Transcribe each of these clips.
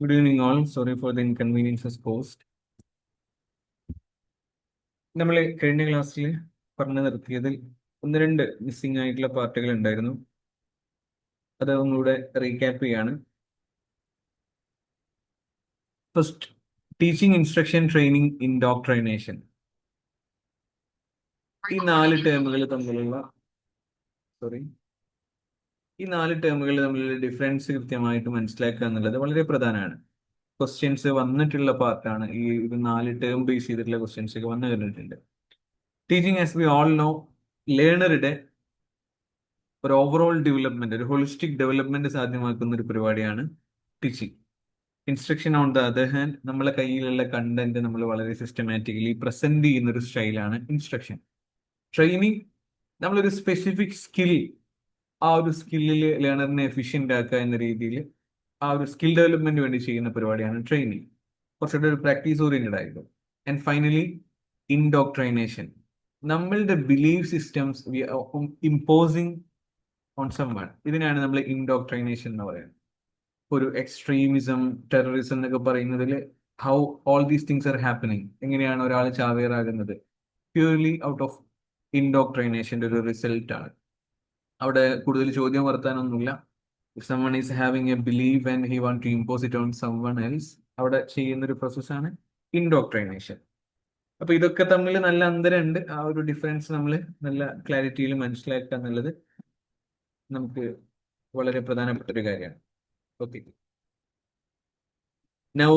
Good evening, all. Sorry for the inconveniences caused. നമ്മൾ കഴിഞ്ഞ ക്ലാസ്സിൽ പറഞ്ഞു നിർത്തിയതിൽ ഒന്ന് രണ്ട് മിസ്സിംഗ് ആയിട്ടുള്ള പാർട്ടുകൾ ഉണ്ടായിരുന്നു. അത് ഒന്നുകൂടെ റീക്യാപ്പ് ചെയ്യാണ്. First, teaching, instruction, training, indoctrination. ഈ നാല് ടേമുകൾ തമ്മിലുള്ള ഡിഫറൻസ് കൃത്യമായിട്ട് മനസ്സിലാക്കുക എന്നുള്ളത് വളരെ പ്രധാനമാണ്. ക്വസ്റ്റ്യൻസ് വന്നിട്ടുള്ള പാർട്ടാണ്. ഈ ഒരു നാല് ടേം ബേസ് ചെയ്തിട്ടുള്ള ക്വസ്റ്റ്യൻസ് ഒക്കെ വന്നു കഴിഞ്ഞിട്ടുണ്ട്. Teaching, as we all know, ലേണറുടെ ഒരു ഓവറോൾ ഡെവലപ്മെന്റ്, ഒരു ഹോളിസ്റ്റിക് ഡെവലപ്മെന്റ് സാധ്യമാക്കുന്ന ഒരു പരിപാടിയാണ് teaching. Instruction, on the other hand, നമ്മളെ കയ്യിലുള്ള കണ്ടന്റ് നമ്മൾ വളരെ സിസ്റ്റമാറ്റിക്കലി പ്രസന്റ് ചെയ്യുന്ന ഒരു സ്റ്റൈലാണ് ഇൻസ്ട്രക്ഷൻ. ട്രെയിനിങ്, നമ്മളൊരു സ്പെസിഫിക് സ്കിൽ, ആ ഒരു സ്കില്ലിൽ ലേണറിനെ എഫിഷ്യന്റ് ആക്കുക എന്ന രീതിയിൽ ആ ഒരു സ്കിൽ ഡെവലപ്മെന്റ് വേണ്ടി ചെയ്യുന്ന പരിപാടിയാണ് ട്രെയിനിങ്. കുറച്ചുകൂടെ ഒരു പ്രാക്ടീസ് ഓറിയന്റഡ് ആയിരിക്കും. ആൻഡ് ഫൈനലി, ഇൻഡോക്ട്രൈനേഷൻ, നമ്മളുടെ belief systems imposing on someone. ഇതിനാണ് നമ്മൾ ഇൻഡോക്ട്രൈനേഷൻ എന്ന് പറയുന്നത്. ഒരു എക്സ്ട്രീമിസം, ടെററിസം എന്നൊക്കെ പറയുന്നതിൽ how all these things are happening, എങ്ങനെയാണ് ഒരാൾ ചാവേറാകുന്നത്, പ്യൂർലി ഔട്ട് ഓഫ് ഇൻഡോക്ട്രൈനേഷന്റെ ഒരു റിസൾട്ട് ആണ്. അവിടെ കൂടുതൽ ചോദ്യം വർത്താനൊന്നുമില്ല. If someone is having a belief and he want to impose it on someone else, അവിടെ ചെയ്യുന്ന ഒരു പ്രോസസ്സാണ് ഇൻഡോക്ട്രൈനേഷൻ. അപ്പൊ ഇതൊക്കെ തമ്മിൽ നല്ല അന്തരമുണ്ട്. ആ ഒരു ഡിഫറൻസ് നമ്മൾ നല്ല ക്ലാരിറ്റിയിൽ മനസ്സിലാക്കുക എന്നുള്ളത് നമുക്ക് വളരെ പ്രധാനപ്പെട്ട ഒരു കാര്യമാണ്. ഓക്കെ, നൗ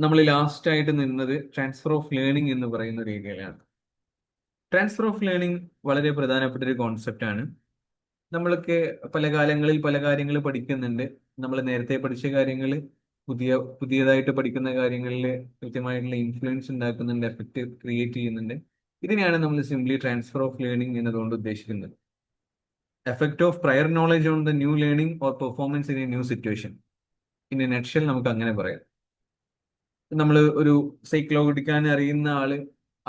നമ്മൾ ലാസ്റ്റ് ആയിട്ട് നിന്നത് ട്രാൻസ്ഫർ ഓഫ് ലേണിംഗ് എന്ന് പറയുന്ന ഒരു ഏരിയയിലാണ്. ട്രാൻസ്ഫർ ഓഫ് ലേണിംഗ് വളരെ പ്രധാനപ്പെട്ട ഒരു കോൺസെപ്റ്റ് ആണ്. നമ്മളൊക്കെ പല കാലങ്ങളിൽ പല കാര്യങ്ങൾ പഠിക്കുന്നുണ്ട്. നമ്മൾ നേരത്തെ പഠിച്ച കാര്യങ്ങൾ പുതിയതായിട്ട് പഠിക്കുന്ന കാര്യങ്ങളിൽ കൃത്യമായിട്ടുള്ള ഇൻഫ്ലുവൻസ് ഉണ്ടാക്കുന്നുണ്ട്, എഫക്റ്റ് ക്രിയേറ്റ് ചെയ്യുന്നുണ്ട്. ഇതിനെയാണ് നമ്മൾ സിംപ്ലി ട്രാൻസ്ഫർ ഓഫ് ലേണിംഗ് എന്നതുകൊണ്ട് ഉദ്ദേശിക്കുന്നത്. Effect of prior knowledge on the new learning or performance in A new situation. In A nutshell നമുക്ക് അങ്ങനെ പറയാം. നമ്മൾ ഒരു സൈക്കിൾ ഓടിക്കാൻ അറിയുന്ന ആള്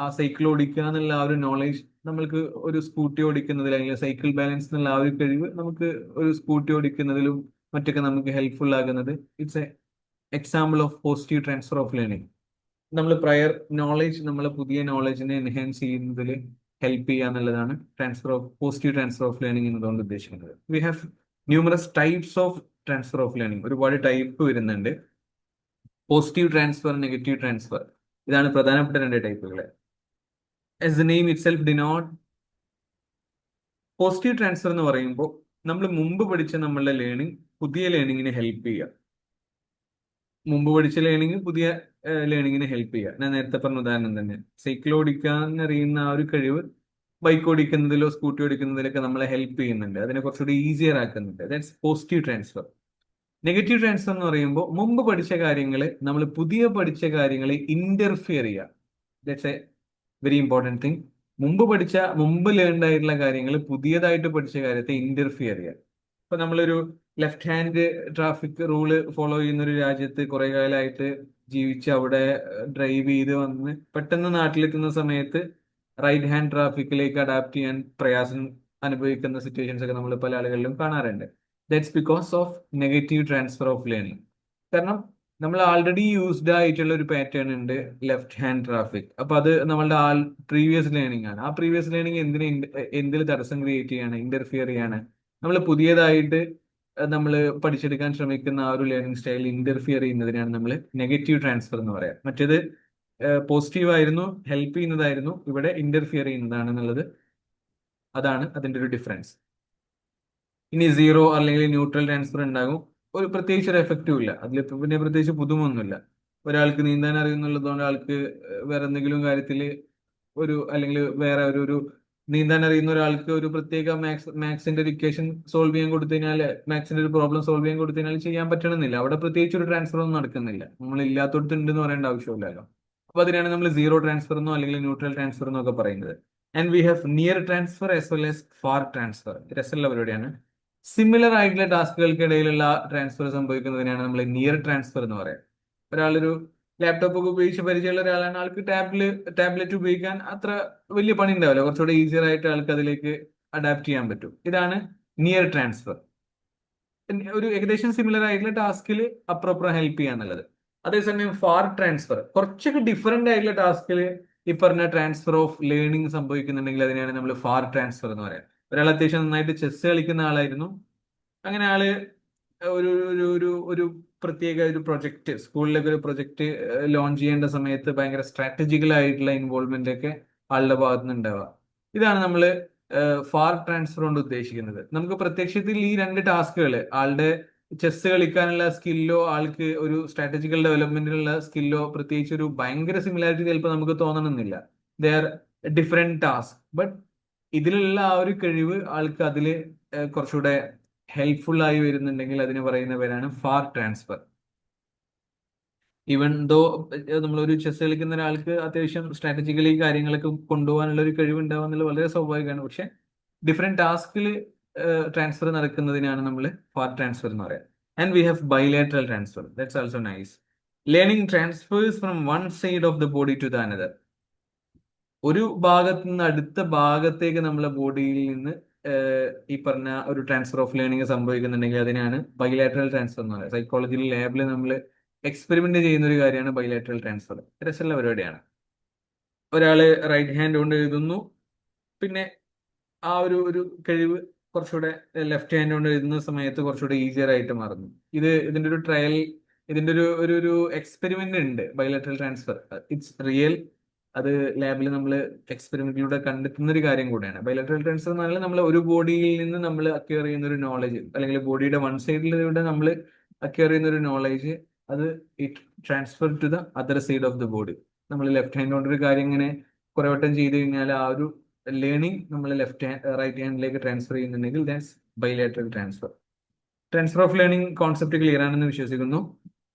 ആ സൈക്കിൾ ഓടിക്കുക എന്നുള്ള ആ ഒരു നോളേജ് നമ്മൾക്ക് ഒരു സ്കൂട്ടി ഓടിക്കുന്നതിൽ, അല്ലെങ്കിൽ സൈക്കിൾ ബാലൻസ് എന്നുള്ള ആ ഒരു കഴിവ് നമുക്ക് ഒരു സ്കൂട്ടി ഓടിക്കുന്നതിലും മറ്റൊക്കെ നമുക്ക് ഹെൽപ്ഫുൾ ആകുന്നത് it's A example of positive transfer of learning. നമ്മൾ പ്രയർ നോളേജ്, നമ്മളെ പുതിയ നോളജിനെ എൻഹാൻസ് ചെയ്യുന്നതിൽ ഹെൽപ്പ് ചെയ്യുക എന്നുള്ളതാണ് പോസിറ്റീവ് ട്രാൻസ്ഫർ ഓഫ് ലേണിംഗ് എന്നതുകൊണ്ട് ഉദ്ദേശിക്കുന്നത്. We have numerous types of transfer of learning. ഒരുപാട് ടൈപ്പ് വരുന്നുണ്ട്. പോസിറ്റീവ് ട്രാൻസ്ഫർ, നെഗറ്റീവ് ട്രാൻസ്ഫർ, ഇതാണ് പ്രധാനപ്പെട്ട രണ്ട് ടൈപ്പുകൾ. As the name itself denote, positive transfer എന്ന് പറയുമ്പോൾ നമ്മൾ മുമ്പ് പഠിച്ച നമ്മളുടെ ലേണിംഗ് പുതിയ ലേണിങ്ങിനെ ഹെൽപ്പ് ചെയ്യുക. മുമ്പ് പഠിച്ച ലേണിംഗ് പുതിയ ലേണിങ്ങിനെ ഹെൽപ്പ് ചെയ്യുക. ഞാൻ നേരത്തെ പറഞ്ഞ ഉദാഹരണം തന്നെ, സൈക്കിൾ ഓടിക്കാൻ അറിയുന്ന ആ ഒരു കഴിവ് ബൈക്ക് ഓടിക്കുന്നതിലോ സ്കൂട്ടി ഓടിക്കുന്നതിലൊക്കെ നമ്മളെ ഹെൽപ്പ് ചെയ്യുന്നുണ്ട്, അതിനെ കുറച്ചുകൂടി ഈസിയർ ആക്കുന്നുണ്ട്. That's positive transfer. Negative transfer എന്ന് പറയുമ്പോൾ മുമ്പ് പഠിച്ച കാര്യങ്ങൾ നമ്മൾ പുതിയ പഠിച്ച കാര്യങ്ങളെ ഇന്റർഫിയർ ചെയ്യുക. That's A very important thing. മുമ്പ് ലേൺഡ് ആയിട്ടുള്ള കാര്യങ്ങൾ പുതിയതായിട്ട് പഠിച്ച കാര്യത്തെ ഇന്റർഫിയർ ചെയ്യുക. ഇപ്പൊ നമ്മളൊരു left hand traffic rule follow ചെയ്യുന്ന ഒരു രാജ്യത്ത് കുറെ കാലമായിട്ട് ജീവിച്ച് അവിടെ ഡ്രൈവ് ചെയ്ത് വന്ന് പെട്ടെന്ന് നാട്ടിലെത്തുന്ന സമയത്ത് റൈറ്റ് ഹാൻഡ് ട്രാഫിക്കിലേക്ക് അഡാപ്റ്റ് ചെയ്യാൻ പ്രയാസം അനുഭവിക്കുന്ന സിറ്റുവേഷൻസ് ഒക്കെ നമ്മൾ പല ആളുകളിലും കാണാറുണ്ട്. That's because of negative transfer of learning. കാരണം നമ്മൾ ആൾറെഡി യൂസ്ഡ് ആയിട്ടുള്ള ഒരു പാറ്റേൺ ഉണ്ട്, ലെഫ്റ്റ് ഹാൻഡ് ട്രാഫിക്. അപ്പൊ അത് നമ്മളുടെ പ്രീവിയസ് ലേണിംഗ് ആണ്. ആ പ്രീവിയസ് ലേണിംഗ് എന്തിൽ തടസ്സം ക്രിയേറ്റ് ചെയ്യാണ്, ഇന്റർഫിയർ ചെയ്യാണ്. നമ്മൾ പുതിയതായിട്ട് നമ്മൾ പഠിച്ചെടുക്കാൻ ശ്രമിക്കുന്ന ആ ഒരു ലേണിംഗ് സ്റ്റൈൽ ഇന്റർഫിയർ ചെയ്യുന്നതിനാണ് നമ്മൾ നെഗറ്റീവ് ട്രാൻസ്ഫർ എന്ന് പറയാം. മറ്റേത് പോസിറ്റീവ് ആയിരുന്നു, ഹെൽപ്പ് ചെയ്യുന്നതായിരുന്നു. ഇവിടെ ഇന്റർഫിയർ ചെയ്യുന്നതാണെന്നുള്ളത്, അതാണ് അതിന്റെ ഒരു ഡിഫറൻസ്. ഇനി സീറോ അല്ലെങ്കിൽ ന്യൂട്രൽ ട്രാൻസ്ഫർ ഉണ്ടാകും. പ്രത്യേകിച്ച് ഒരു എഫക്റ്റും ഇല്ല അതിൽ, പിന്നെ പ്രത്യേകിച്ച് പുതുമൊന്നുമില്ല. ഒരാൾക്ക് നീന്താൻ അറിയുന്നുള്ളതുകൊണ്ട് ആൾക്ക് വേറെ എന്തെങ്കിലും കാര്യത്തിൽ അല്ലെങ്കിൽ വേറെ ഒരു നീന്താൻ അറിയുന്ന ഒരാൾക്ക് ഒരു പ്രത്യേക മാത്സിന്റെ ഒരു ഇക്വേഷൻ സോൾവ് ചെയ്യാൻ കൊടുത്തു കഴിഞ്ഞാൽ, മാത്സിന്റെ ഒരു പ്രോബ്ലം സോൾവ് ചെയ്യാൻ കൊടുത്തു കഴിഞ്ഞാൽ ചെയ്യാൻ പറ്റണമെന്നില്ല. അവിടെ പ്രത്യേകിച്ച് ഒരു ട്രാൻസ്ഫർ ഒന്നും നടക്കുന്നില്ല. നമ്മൾ ഇല്ലാത്തടത്ത് ഉണ്ടെന്ന് പറയേണ്ട ആവശ്യമില്ലല്ലോ. അപ്പൊ അതിനാണ് നമ്മൾ സീറോ ട്രാൻസ്ഫർ എന്നോ അല്ലെങ്കിൽ ന്യൂട്രൽ ട്രാൻസ്ഫർ എന്നോ ഒക്കെ പറയുന്നത്. And we have near transfer as well as far transfer. രസമുള്ള പരിപാടിയാണ്. സിമിലർ ആയിട്ടുള്ള ടാസ്കുകൾക്കിടയിലുള്ള ട്രാൻസ്ഫർ സംഭവിക്കുന്നതിനാണ് നമ്മൾ നിയർ ട്രാൻസ്ഫർ എന്ന് പറയാം. ഒരാളൊരു ലാപ്ടോപ്പ് ഒക്കെ ഉപയോഗിച്ച് പരിചയമുള്ള ഒരാളാണ്, ആൾക്ക് ടാബ്ലറ്റ് ഉപയോഗിക്കാൻ അത്ര വലിയ പണി ഉണ്ടാവില്ല, കുറച്ചുകൂടെ ഈസിയർ ആയിട്ട് ആൾക്ക് അതിലേക്ക് അഡാപ്റ്റ് ചെയ്യാൻ പറ്റും. ഇതാണ് നിയർ ട്രാൻസ്ഫർ. ഒരു ഏകദേശം സിമിലർ ആയിട്ടുള്ള ടാസ്കിൽ അപ്പുറം ഹെൽപ്പ് ചെയ്യാന്നുള്ളത്. അതേസമയം ഫാർ ട്രാൻസ്ഫർ കുറച്ചൊക്കെ ഡിഫറെന്റ് ആയിട്ടുള്ള ടാസ്കിൽ ഈ പറഞ്ഞ ട്രാൻസ്ഫർ ഓഫ് ലേണിംഗ് സംഭവിക്കുന്നുണ്ടെങ്കിൽ അതിനെയാണ് നമ്മൾ ഫാർ ട്രാൻസ്ഫർ എന്ന് പറയാം. ഒരാൾ അത്യാവശ്യം നന്നായിട്ട് ചെസ് കളിക്കുന്ന ആളായിരുന്നു. അങ്ങനെ ആള് ഒരു പ്രത്യേക ഒരു പ്രൊജക്ട്, സ്കൂളിലേക്ക് ഒരു പ്രൊജക്ട് ലോഞ്ച് ചെയ്യേണ്ട സമയത്ത് ഭയങ്കര സ്ട്രാറ്റജിക്കൽ ആയിട്ടുള്ള ഇൻവോൾവ്മെന്റ് ഒക്കെ ആളുടെ ഭാഗത്ത് നിന്ന് ഉണ്ടാവുക. ഇതാണ് നമ്മൾ ഫാർ ട്രാൻസ്ഫർ കൊണ്ട് ഉദ്ദേശിക്കുന്നത്. നമുക്ക് പ്രത്യക്ഷത്തിൽ ഈ രണ്ട് ടാസ്കുകൾ, ആളുടെ ചെസ് കളിക്കാനുള്ള സ്കില്ലോ ആൾക്ക് ഒരു സ്ട്രാറ്റജിക്കൽ ഡെവലപ്മെന്റിനുള്ള സ്കില്ലോ പ്രത്യേകിച്ച് ഒരു ഭയങ്കര സിമിലാരിറ്റി ചിലപ്പോൾ നമുക്ക് തോന്നണമെന്നില്ല. They are different task, but ഇതിലുള്ള ആ ഒരു കഴിവ് ആൾക്ക് അതിൽ കുറച്ചുകൂടെ ഹെൽപ്ഫുൾ ആയി വരുന്നുണ്ടെങ്കിൽ അതിന് പറയുന്ന പേരാണ് ഫാർ ട്രാൻസ്ഫർ. ഈവൻ ദോ നമ്മളൊരു ചെസ് കളിക്കുന്ന ഒരാൾക്ക് അത്യാവശ്യം സ്ട്രാറ്റജിക്കലി കാര്യങ്ങളൊക്കെ കൊണ്ടുപോകാനുള്ള ഒരു കഴിവ് ഉണ്ടാവുക എന്നുള്ളത് വളരെ സ്വാഭാവികമാണ്. പക്ഷെ ഡിഫറെന്റ് ടാസ്കിൽ ട്രാൻസ്ഫർ നടക്കുന്നതിനാണ് നമ്മൾ ഫാർ ട്രാൻസ്ഫർ എന്ന് പറയാം. And we have bilateral transfer, that's also nice. Learning transfers from one side of the body to the another. ഒരു ഭാഗത്ത് നിന്ന് അടുത്ത ഭാഗത്തേക്ക് നമ്മളെ ബോഡിയിൽ നിന്ന് ഈ പറഞ്ഞ ഒരു ട്രാൻസ്ഫർ ഓഫ് ലേണിംഗ് സംഭവിക്കുന്നുണ്ടെങ്കിൽ അതിനാണ് ബൈലാറ്ററൽ ട്രാൻസ്ഫർ എന്ന് പറയുന്നത്. സൈക്കോളജിയിൽ ലാബിൽ നമ്മൾ എക്സ്പെരിമെന്റ് ചെയ്യുന്ന ഒരു കാര്യമാണ് ബൈലാറ്ററൽ ട്രാൻസ്ഫർ. രസമുള്ള പരിപാടിയാണ്. ഒരാള് റൈറ്റ് ഹാൻഡ് കൊണ്ട് എഴുതുന്നു, പിന്നെ ആ ഒരു കഴിവ് കുറച്ചുകൂടെ ലെഫ്റ്റ് ഹാൻഡ് കൊണ്ട് എഴുതുന്ന സമയത്ത് കുറച്ചുകൂടെ ഈസിയർ ആയിട്ട് മാറുന്നു. ഇതിന്റെ ഒരു ട്രയൽ, ഇതിന്റെ ഒരു എക്സ്പെരിമെന്റ് ഉണ്ട്, ബൈലാറ്ററൽ ട്രാൻസ്ഫർ. It's real. അത് ലാബിൽ നമ്മൾ എക്സ്പെരിമെന്റിലൂടെ കണ്ടെത്തുന്ന ഒരു കാര്യം കൂടെയാണ്. ബൈലാറ്ററൽ ട്രാൻസ്ഫർ എന്ന് പറഞ്ഞാൽ നമ്മൾ ഒരു ബോഡിയിൽ നിന്ന് നമ്മൾ അക്വയർ ചെയ്യുന്ന ഒരു നോളജ്, അല്ലെങ്കിൽ ബോഡിയുടെ വൺ സൈഡിലൂടെ നമ്മൾ അക്വയർ ചെയ്യുന്ന ഒരു നോളജ്, അത് it transfer to the other side of the body. നമ്മൾ ലെഫ്റ്റ് ഹാൻഡ് കൊണ്ടൊരു കാര്യം ഇങ്ങനെ കുറെ വട്ടം ചെയ്ത് കഴിഞ്ഞാൽ ആ ഒരു ലേണിംഗ് നമ്മൾ റൈറ്റ് ഹാൻഡിലേക്ക് ട്രാൻസ്ഫർ ചെയ്യുന്നുണ്ടെങ്കിൽ that's bilateral transfer. Transfer of learning concept clear ആണെന്ന് വിശ്വസിക്കുന്നു.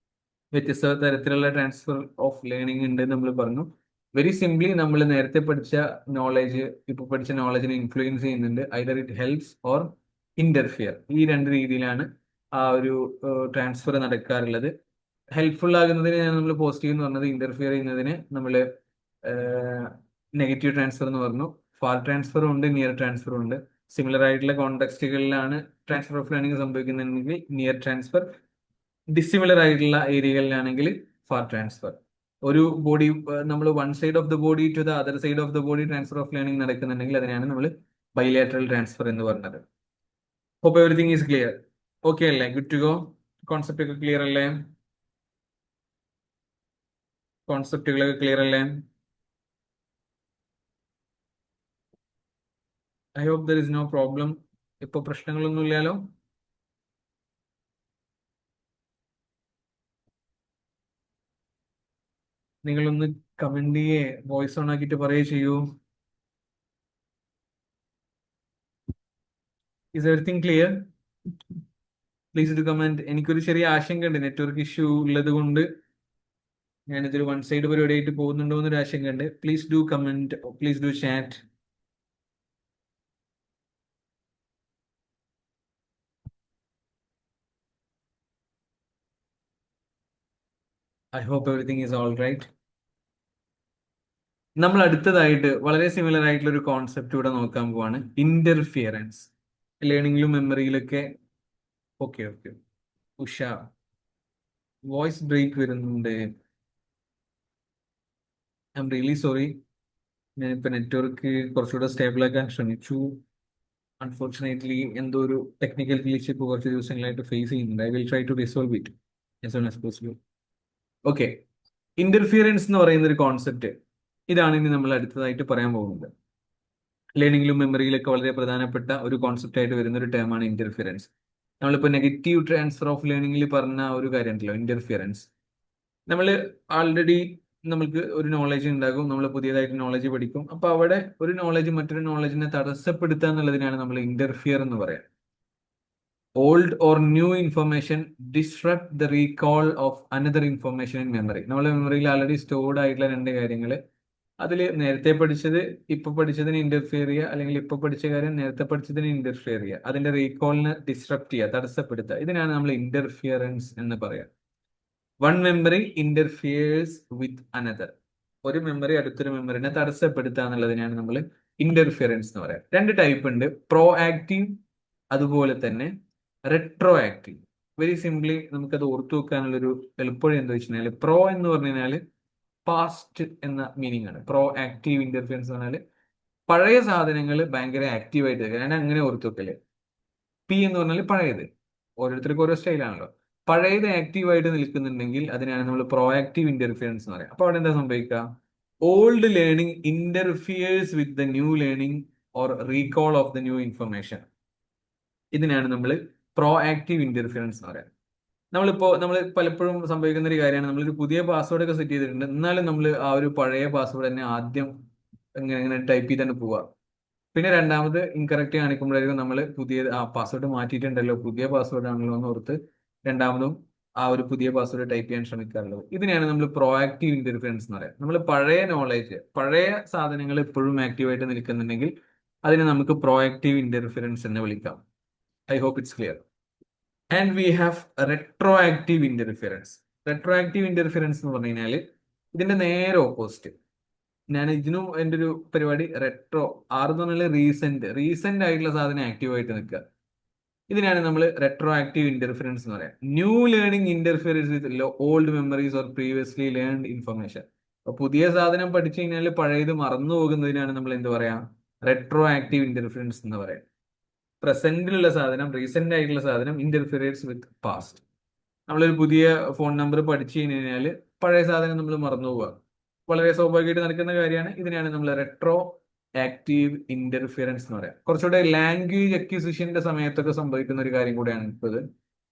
വ്യത്യസ്ത തരത്തിലുള്ള ട്രാൻസ്ഫർ ഓഫ് ലേണിംഗ് ഉണ്ട് നമ്മൾ പറഞ്ഞു. വെരി സിംപ്ലി നമ്മൾ നേരത്തെ പഠിച്ച നോളജ് ഇപ്പൊ പഠിച്ച നോളജിനെ ഇൻഫ്ലുവൻസ് ചെയ്യുന്നുണ്ട്. Either it helps or interfere. ഈ രണ്ട് രീതിയിലാണ് ആ ഒരു ട്രാൻസ്ഫർ നടക്കാറുള്ളത്. ഹെൽപ്ഫുൾ ആകുന്നതിന് നമ്മൾ പോസിറ്റീവ് എന്ന് പറഞ്ഞത്, ഇന്റർഫിയർ ചെയ്യുന്നതിന് നമ്മൾ നെഗറ്റീവ് ട്രാൻസ്ഫർ എന്ന് പറഞ്ഞു. ഫാർ ട്രാൻസ്ഫറും ഉണ്ട്, നിയർ ട്രാൻസ്ഫറും ഉണ്ട്. സിമിലർ ആയിട്ടുള്ള കോണ്ടെക്സ്റ്റുകളിലാണ് ട്രാൻസ്ഫർ ഓഫ് ലേണിംഗ് സംഭവിക്കുന്നുണ്ടെങ്കിൽ നിയർ ട്രാൻസ്ഫർ, ഡിസിമിലർ ആയിട്ടുള്ള ഏരിയകളിലാണെങ്കിൽ ഫാർ ട്രാൻസ്ഫർ. ഒരു ബോഡി നമ്മൾ one side of the body to the other side of the body transfer of learning നടക്കുന്നുണ്ടെങ്കിൽ അതിനാണ് നമ്മൾ ബൈലാറ്ററൽ ട്രാൻസ്ഫർ എന്ന് പറഞ്ഞത്. Hope everything is clear. Okay അല്ലേ? Good to go. കോൺസെപ്റ്റ് ഒക്കെ ക്ലിയർ അല്ലേ? കോൺസെപ്റ്റുകളൊക്കെ ക്ലിയർ അല്ലേ? I hope there is no problem. ഇപ്പൊ പ്രശ്നങ്ങളൊന്നും ഇല്ലല്ലോ? നിങ്ങളൊന്ന് കമന്റ് ചെയ്യേ, വോയിസ് ഓൺ ആക്കിയിട്ട് പറയേ ചെയ്യൂ. Is everything clear? Please do comment. എനിക്കൊരു ചെറിയ ആശങ്കയുണ്ട്, നെറ്റ്വർക്ക് ഇഷ്യൂ ഉള്ളത് കൊണ്ട് ഞാനിതൊരു വൺ സൈഡ് പരിപാടിയായിട്ട് പോകുന്നുണ്ടോ എന്നൊരു ആശങ്കയുണ്ട്. Please do comment, please do chat. I hope everything is all right. നമ്മൾ അടുത്തതായിട്ട് വളരെ സിമിലർ ആയിട്ടുള്ള ഒരു കോൺസെപ്റ്റ് ഇവിടെ നോക്കാൻ പോവാണ്, ഇന്റർഫിയറൻസ്. ലേണിംഗിലും മെമ്മറിയിലൊക്കെ. Okay okay. Usha, voice break വരുന്നുണ്ട്. I'm really sorry. ഞാനിപ്പോ നെറ്റ്വർക്ക് കുറച്ചുകൂടെ സ്റ്റേബിൾ ആക്കാൻ ശ്രമിച്ചു. അൺഫോർച്ചുനേറ്റ്ലി എന്തോ ഒരു ടെക്നിക്കൽ ഗ്ലിച്ച് ഇപ്പോൾ കുറച്ച് ദിവസങ്ങളായിട്ട് ഫേസ് ചെയ്യുന്നുണ്ട്. I will try to resolve it as soon as possible. Okay, interference എന്ന് പറയുന്ന ഒരു കോൺസെപ്റ്റ്, ഇതാണ് ഇനി നമ്മൾ അടുത്തതായിട്ട് പറയാൻ പോകുന്നത്. ലേണിംഗിലും മെമ്മറിയിലൊക്കെ വളരെ പ്രധാനപ്പെട്ട ഒരു കോൺസെപ്റ്റ് ആയിട്ട് വരുന്ന ഒരു ടേമാണ് ഇന്റർഫിയറൻസ്. നമ്മളിപ്പോൾ നെഗറ്റീവ് ട്രാൻസ്ഫർ ഓഫ് ലേണിംഗിൽ പറഞ്ഞ ഒരു കാര്യമുണ്ടല്ലോ, ഇന്റർഫിയറൻസ്. നമ്മൾ ആൾറെഡി നമുക്ക് ഒരു നോളജ് ഉണ്ടാകും, നമ്മൾ പുതിയതായിട്ട് നോളജ് പഠിക്കും. അപ്പൊ അവിടെ ഒരു നോളജ് മറ്റൊരു നോളജിനെ തടസ്സപ്പെടുത്തുക എന്നുള്ളതിനാണ് നമ്മൾ ഇന്റർഫിയർ എന്ന് പറയാം. Old or new information disrupt the recall of another information in memory. നമ്മുടെ മെമ്മറിയിൽ ആൾറെഡി സ്റ്റോർഡ് ആയിട്ടുള്ള രണ്ട് കാര്യങ്ങൾ, അതിൽ നേരത്തെ പഠിച്ചത് ഇപ്പൊ പഠിച്ചതിന് ഇന്റർഫിയർ ചെയ്യുക, അല്ലെങ്കിൽ ഇപ്പൊ പഠിച്ച കാര്യം നേരത്തെ പഠിച്ചതിന് ഇന്റർഫിയർ ചെയ്യുക, അതിന്റെ റീകോളിനെ ഡിസ്ട്രപ്റ്റ് ചെയ്യുക, തടസ്സപ്പെടുത്തുക. ഇതിനാണ് നമ്മൾ ഇന്റർഫിയറൻസ് എന്ന് പറയാം. One memory interferes with another. ഒരു മെമ്മറി അടുത്തൊരു മെമ്മറിനെ തടസ്സപ്പെടുത്തുക എന്നുള്ളതിനാണ് നമ്മൾ ഇന്റർഫിയറൻസ് എന്ന് പറയാം. രണ്ട് ടൈപ്പ് ഉണ്ട്, പ്രോ ആക്റ്റീവ് അതുപോലെ തന്നെ റെട്രോ ആക്റ്റീവ്. വെരി സിംപ്ലി നമുക്കത് ഓർത്തു വെക്കാനുള്ളൊരു എളുപ്പവഴി എന്താ വെച്ച് കഴിഞ്ഞാൽ, പ്രോ എന്ന് പറഞ്ഞു കഴിഞ്ഞാൽ പാസ്റ്റ് എന്ന മീനിങ് ആണ്. പ്രോ ആക്റ്റീവ് ഇന്റർഫിയറൻസ് എന്ന് പറഞ്ഞാൽ പഴയ സാധനങ്ങൾ ഭയങ്കര ആക്റ്റീവായിട്ട് നിൽക്കുക. ഞാൻ അങ്ങനെ ഓർത്തു വെക്കല്. പി എന്ന് പറഞ്ഞാൽ പഴയത്. ഓരോരുത്തർക്കും ഓരോ സ്റ്റൈലാണല്ലോ. പഴയത് ആക്റ്റീവായിട്ട് നിൽക്കുന്നുണ്ടെങ്കിൽ അതിനാണ് നമ്മൾ പ്രോ ആക്റ്റീവ് ഇന്റർഫിയറൻസ് എന്ന് പറയുക. അപ്പൊ അവിടെ എന്താ സംഭവിക്കുക? Old learning interferes with the new learning or recall of the new information. ഇതിനാണ് നമ്മൾ പ്രോ ആക്റ്റീവ് ഇന്റർഫിയറൻസ് എന്ന് പറയുന്നത്. നമ്മൾ പലപ്പോഴും സംഭവിക്കുന്ന ഒരു കാര്യമാണ്, നമ്മളൊരു പുതിയ പാസ്വേഡ് ഒക്കെ സെറ്റ് ചെയ്തിട്ടുണ്ട്, എന്നാലും നമ്മൾ ആ ഒരു പഴയ പാസ്വേഡ് തന്നെ ആദ്യം ഇങ്ങനെ ടൈപ്പ് ചെയ്ത് തന്നെ പോവുക. പിന്നെ രണ്ടാമത് ഇൻകറക്റ്റ് കാണിക്കുമ്പോഴായിരിക്കും നമ്മൾ പുതിയ പാസ്വേഡ് മാറ്റിയിട്ടുണ്ടല്ലോ, പുതിയ പാസ്വേഡ് ആണല്ലോ എന്ന് ഓർത്ത് രണ്ടാമതും ആ ഒരു പുതിയ പാസ്വേഡ് ടൈപ്പ് ചെയ്യാൻ ശ്രമിക്കാറുള്ളത്. ഇതിനെയാണ് നമ്മൾ പ്രോ ആക്റ്റീവ് ഇന്റർഫിയറൻസ് എന്ന് പറയുന്നത്. നമ്മൾ പഴയ നോളേജ്, പഴയ സാധനങ്ങൾ എപ്പോഴും ആക്റ്റീവായിട്ട് നിൽക്കുന്നുണ്ടെങ്കിൽ അതിനെ നമുക്ക് പ്രോ ആക്റ്റീവ് ഇന്റർഫിയറൻസ് എന്ന് വിളിക്കാം. I hope it's clear. And we have retro active interference. Retro active interference എന്ന് പറഞ്ഞു കഴിഞ്ഞാൽ ഇതിന്റെ നേരെ ഓപ്പോസിറ്റ്. ഞാൻ ഇതിനും എൻ്റെ ഒരു പരിപാടി റെട്രോ, ആർ എന്ന് പറഞ്ഞാൽ റീസെന്റ് ആയിട്ടുള്ള സാധനം ആക്റ്റീവ് ആയിട്ട് നിൽക്കുക. ഇതിനാണ് നമ്മൾ റെട്രോ ആക്റ്റീവ് ഇന്റർഫിയറൻസ് എന്ന് പറയാം. New learning interference with old memories or previously learned information. അപ്പൊ പുതിയ സാധനം പഠിച്ചു കഴിഞ്ഞാൽ പഴയത് മറന്നു പോകുന്നതിനാണ് നമ്മൾ എന്ത് പറയാ? റെട്രോ ആക്റ്റീവ് ഇന്റർഫിയറൻസ് എന്ന് പറയാം. പ്രസന്റിലുള്ള സാധനം, റീസെന്റ് ആയിട്ടുള്ള സാധനം ഇന്റർഫിയറൻസ് വിത്ത് പാസ്റ്റ്. നമ്മളൊരു പുതിയ ഫോൺ നമ്പർ പഠിച്ചു കഴിഞ്ഞാൽ പഴയ സാധനം നമ്മൾ മറന്നു പോവുക. വളരെ സ്വാഭാവികമായിട്ട് നടക്കുന്ന കാര്യമാണ്. ഇതിനാണ് നമ്മൾ റെട്രോ ആക്റ്റീവ് ഇന്റർഫിയറൻസ് എന്ന് പറയാം. കുറച്ചുകൂടെ ലാംഗ്വേജ് അക്വിസിഷന്റെ സമയത്തൊക്കെ സംഭവിക്കുന്ന ഒരു കാര്യം കൂടെയാണ് ഇപ്പോൾ ഇത്.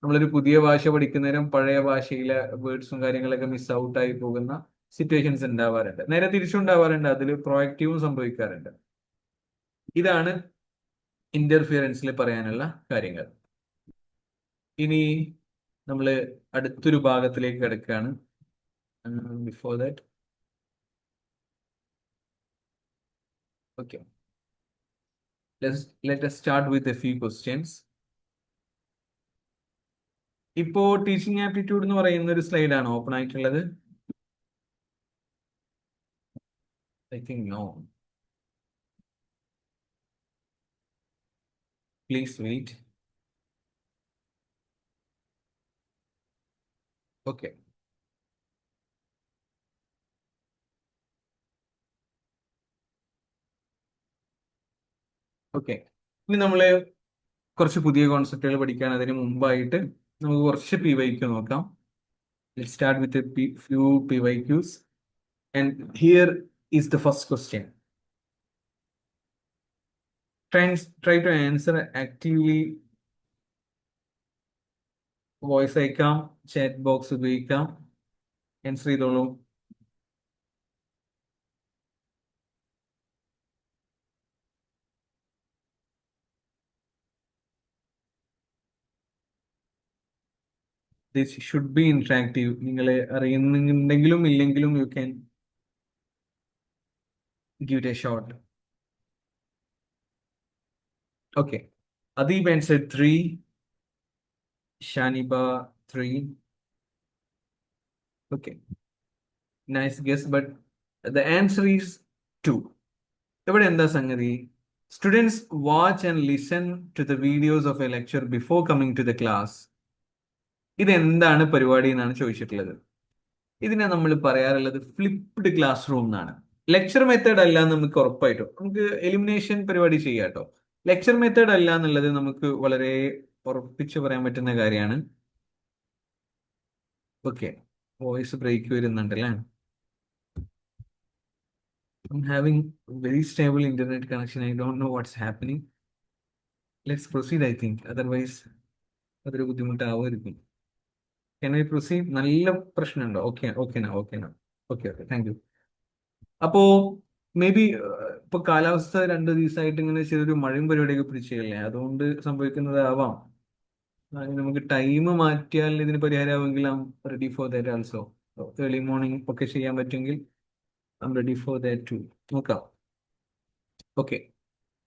നമ്മളൊരു പുതിയ ഭാഷ പഠിക്കുന്നേരം പഴയ ഭാഷയിലെ വേർഡ്സും കാര്യങ്ങളൊക്കെ മിസ് ഔട്ട് ആയി പോകുന്ന സിറ്റുവേഷൻസ് ഉണ്ടാവാറുണ്ട്. നേരെ തിരിച്ചുണ്ടാവാറുണ്ട്. അതിൽ പ്രോആക്റ്റീവും സംഭവിക്കാറുണ്ട്. ഇതാണ് ഇന്റർഫിയറൻസിൽ പറയാനുള്ള കാര്യങ്ങൾ. ഇനി നമ്മൾ അടുത്തൊരു ഭാഗത്തിലേക്ക് കിടക്കുകയാണ്. Before that, okay, let us start with a few questions. ഇപ്പോ ടീച്ചിങ് ആപ്റ്റിറ്റ്യൂഡ് എന്ന് പറയുന്ന ഒരു സ്ലൈഡാണ് ഓപ്പൺ ആയിട്ടുള്ളത്. I think no. Please wait. Okay, okay. ഇനി നമ്മള് കുറച്ച് പുതിയ കോൺസെപ്റ്റുകൾ പഠിക്കാൻ അതിന് മുമ്പായിട്ട് നമുക്ക് കുറച്ച് PYQ നോക്കാം. Let's start with a few PYQs. And here is the first question. Try to answer actively. Voice അയക്കാം, ചാറ്റ് ബോക്സ് ഉപയോഗിക്കാം. ആൻസർ ചെയ്തോളൂ. This should be interactive. നിങ്ങൾ അറിയുന്നുണ്ടെങ്കിലും ഇല്ലെങ്കിലും you can give it a shot. Okay. Adib answered 3. Shaniba 3. Okay. Nice guess, but the answer is 2. ഇവിടെ എന്താ സംഗതി? Students watch and listen to the videos of a lecture before coming to the class. ഇതെന്താണ് പരിപാടി എന്നാണ് ചോദിച്ചിട്ടുള്ളത്. ഇതിനെ നമ്മൾ പറയാറുള്ളത് ഫ്ലിപ്ഡ് ക്ലാസ് റൂം എന്നാണ്. ലെക്ചർ മെത്തേഡ് അല്ല നമുക്ക് ഉറപ്പായിട്ടും. നമുക്ക് എലിമിനേഷൻ പരിപാടി ചെയ്യാം കേട്ടോ. ലെക്ചർ മെത്തേഡ് അല്ല എന്നുള്ളത് നമുക്ക് വളരെ ഉറപ്പിച്ച് പറയാൻ പറ്റുന്ന കാര്യമാണ്. ഓക്കെ, വോയിസ് ബ്രേക്ക് വരുന്നുണ്ട് അല്ലേ? I'm having very stable internet connection. I don't know what's happening. Let's proceed, I think. Otherwise, അതൊരു ബുദ്ധിമുട്ടാവുമായിരിക്കും. Can I proceed? നല്ല പ്രശ്നമുണ്ടോ? Okay, okay, okay, thank you. അപ്പോ മേ ബി ഇപ്പൊ കാലാവസ്ഥ 2 ദിവസമായിട്ട് ഇങ്ങനെ ചെറിയൊരു മഴയും പരിപാടിയൊക്കെ പിടിച്ചല്ലേ, അതുകൊണ്ട് സംഭവിക്കുന്നതാവാം. നമുക്ക് ടൈം മാറ്റിയാൽ ഇതിന് പരിഹാരമാവുമെങ്കിൽ I'm ready for that also. Early morning ഒക്കെ ചെയ്യാൻ പറ്റുമെങ്കിൽ I'm ready for that too. നോക്കാം. ഓക്കെ,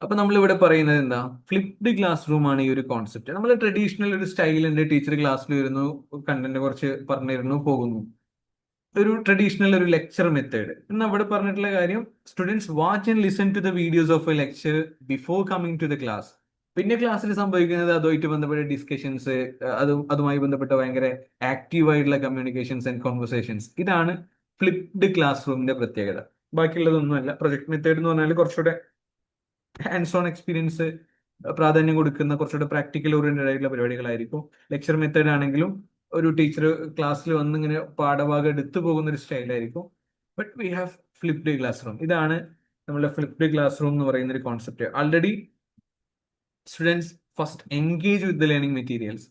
അപ്പൊ നമ്മൾ ഇവിടെ പറയുന്നത് എന്താ? ഫ്ലിപ്ഡ് ക്ലാസ് റൂം ആണ് ഈ ഒരു കോൺസെപ്റ്റ്. നമ്മൾ ട്രഡീഷണൽ ഒരു സ്റ്റൈലുണ്ട്. ടീച്ചർ ക്ലാസ്സിൽ വരുന്നു, കണ്ടന്റ് കുറച്ച് പറഞ്ഞിരുന്നു, പോകുന്നു. ഒരു ട്രഡീഷണൽ ഒരു ലെക്ചർ മെത്തേഡ്. എന്ന് അവിടെ പറഞ്ഞിട്ടുള്ള കാര്യം, students watch and listen to the videos of a lecture before coming to the class. പിന്നെ ക്ലാസ്സിൽ സംഭവിക്കുന്നത് അതുമായിട്ട് ബന്ധപ്പെട്ട ഡിസ്കഷൻസ്, അതുമായി ബന്ധപ്പെട്ട ഭയങ്കര ആക്റ്റീവ് ആയിട്ടുള്ള കമ്മ്യൂണിക്കേഷൻസ് ആൻഡ് കോൺവെർസേഷൻസ്. ഇതാണ് ഫ്ലിപ്ഡ് ക്ലാസ് റൂമിന്റെ പ്രത്യേകത. ബാക്കിയുള്ളതൊന്നുമല്ല. പ്രൊജക്ട് മെത്തേഡ് എന്ന് പറഞ്ഞാൽ കുറച്ചുകൂടെ ഹാൻഡ്സ് ഓൺ എക്സ്പീരിയൻസ് പ്രാധാന്യം കൊടുക്കുന്ന കുറച്ചുകൂടെ പ്രാക്ടിക്കൽ ഓറിയന്റഡ് ആയിട്ടുള്ള പരിപാടികളായിരിക്കും. ലെക്ചർ മെത്തേഡ് ആണെങ്കിലും ഒരു ടീച്ചർ ക്ലാസ്സിൽ വന്ന് ഇങ്ങനെ പാഠഭാഗം എടുത്തു പോകുന്ന ഒരു സ്റ്റൈലായിരിക്കും. But we have flipped classroom. ഇതാണ് നമ്മുടെ ഫ്ലിപ്ഡ് ക്ലാസ് റൂം എന്ന് പറയുന്ന ഒരു concept. Already students first engage with the learning materials.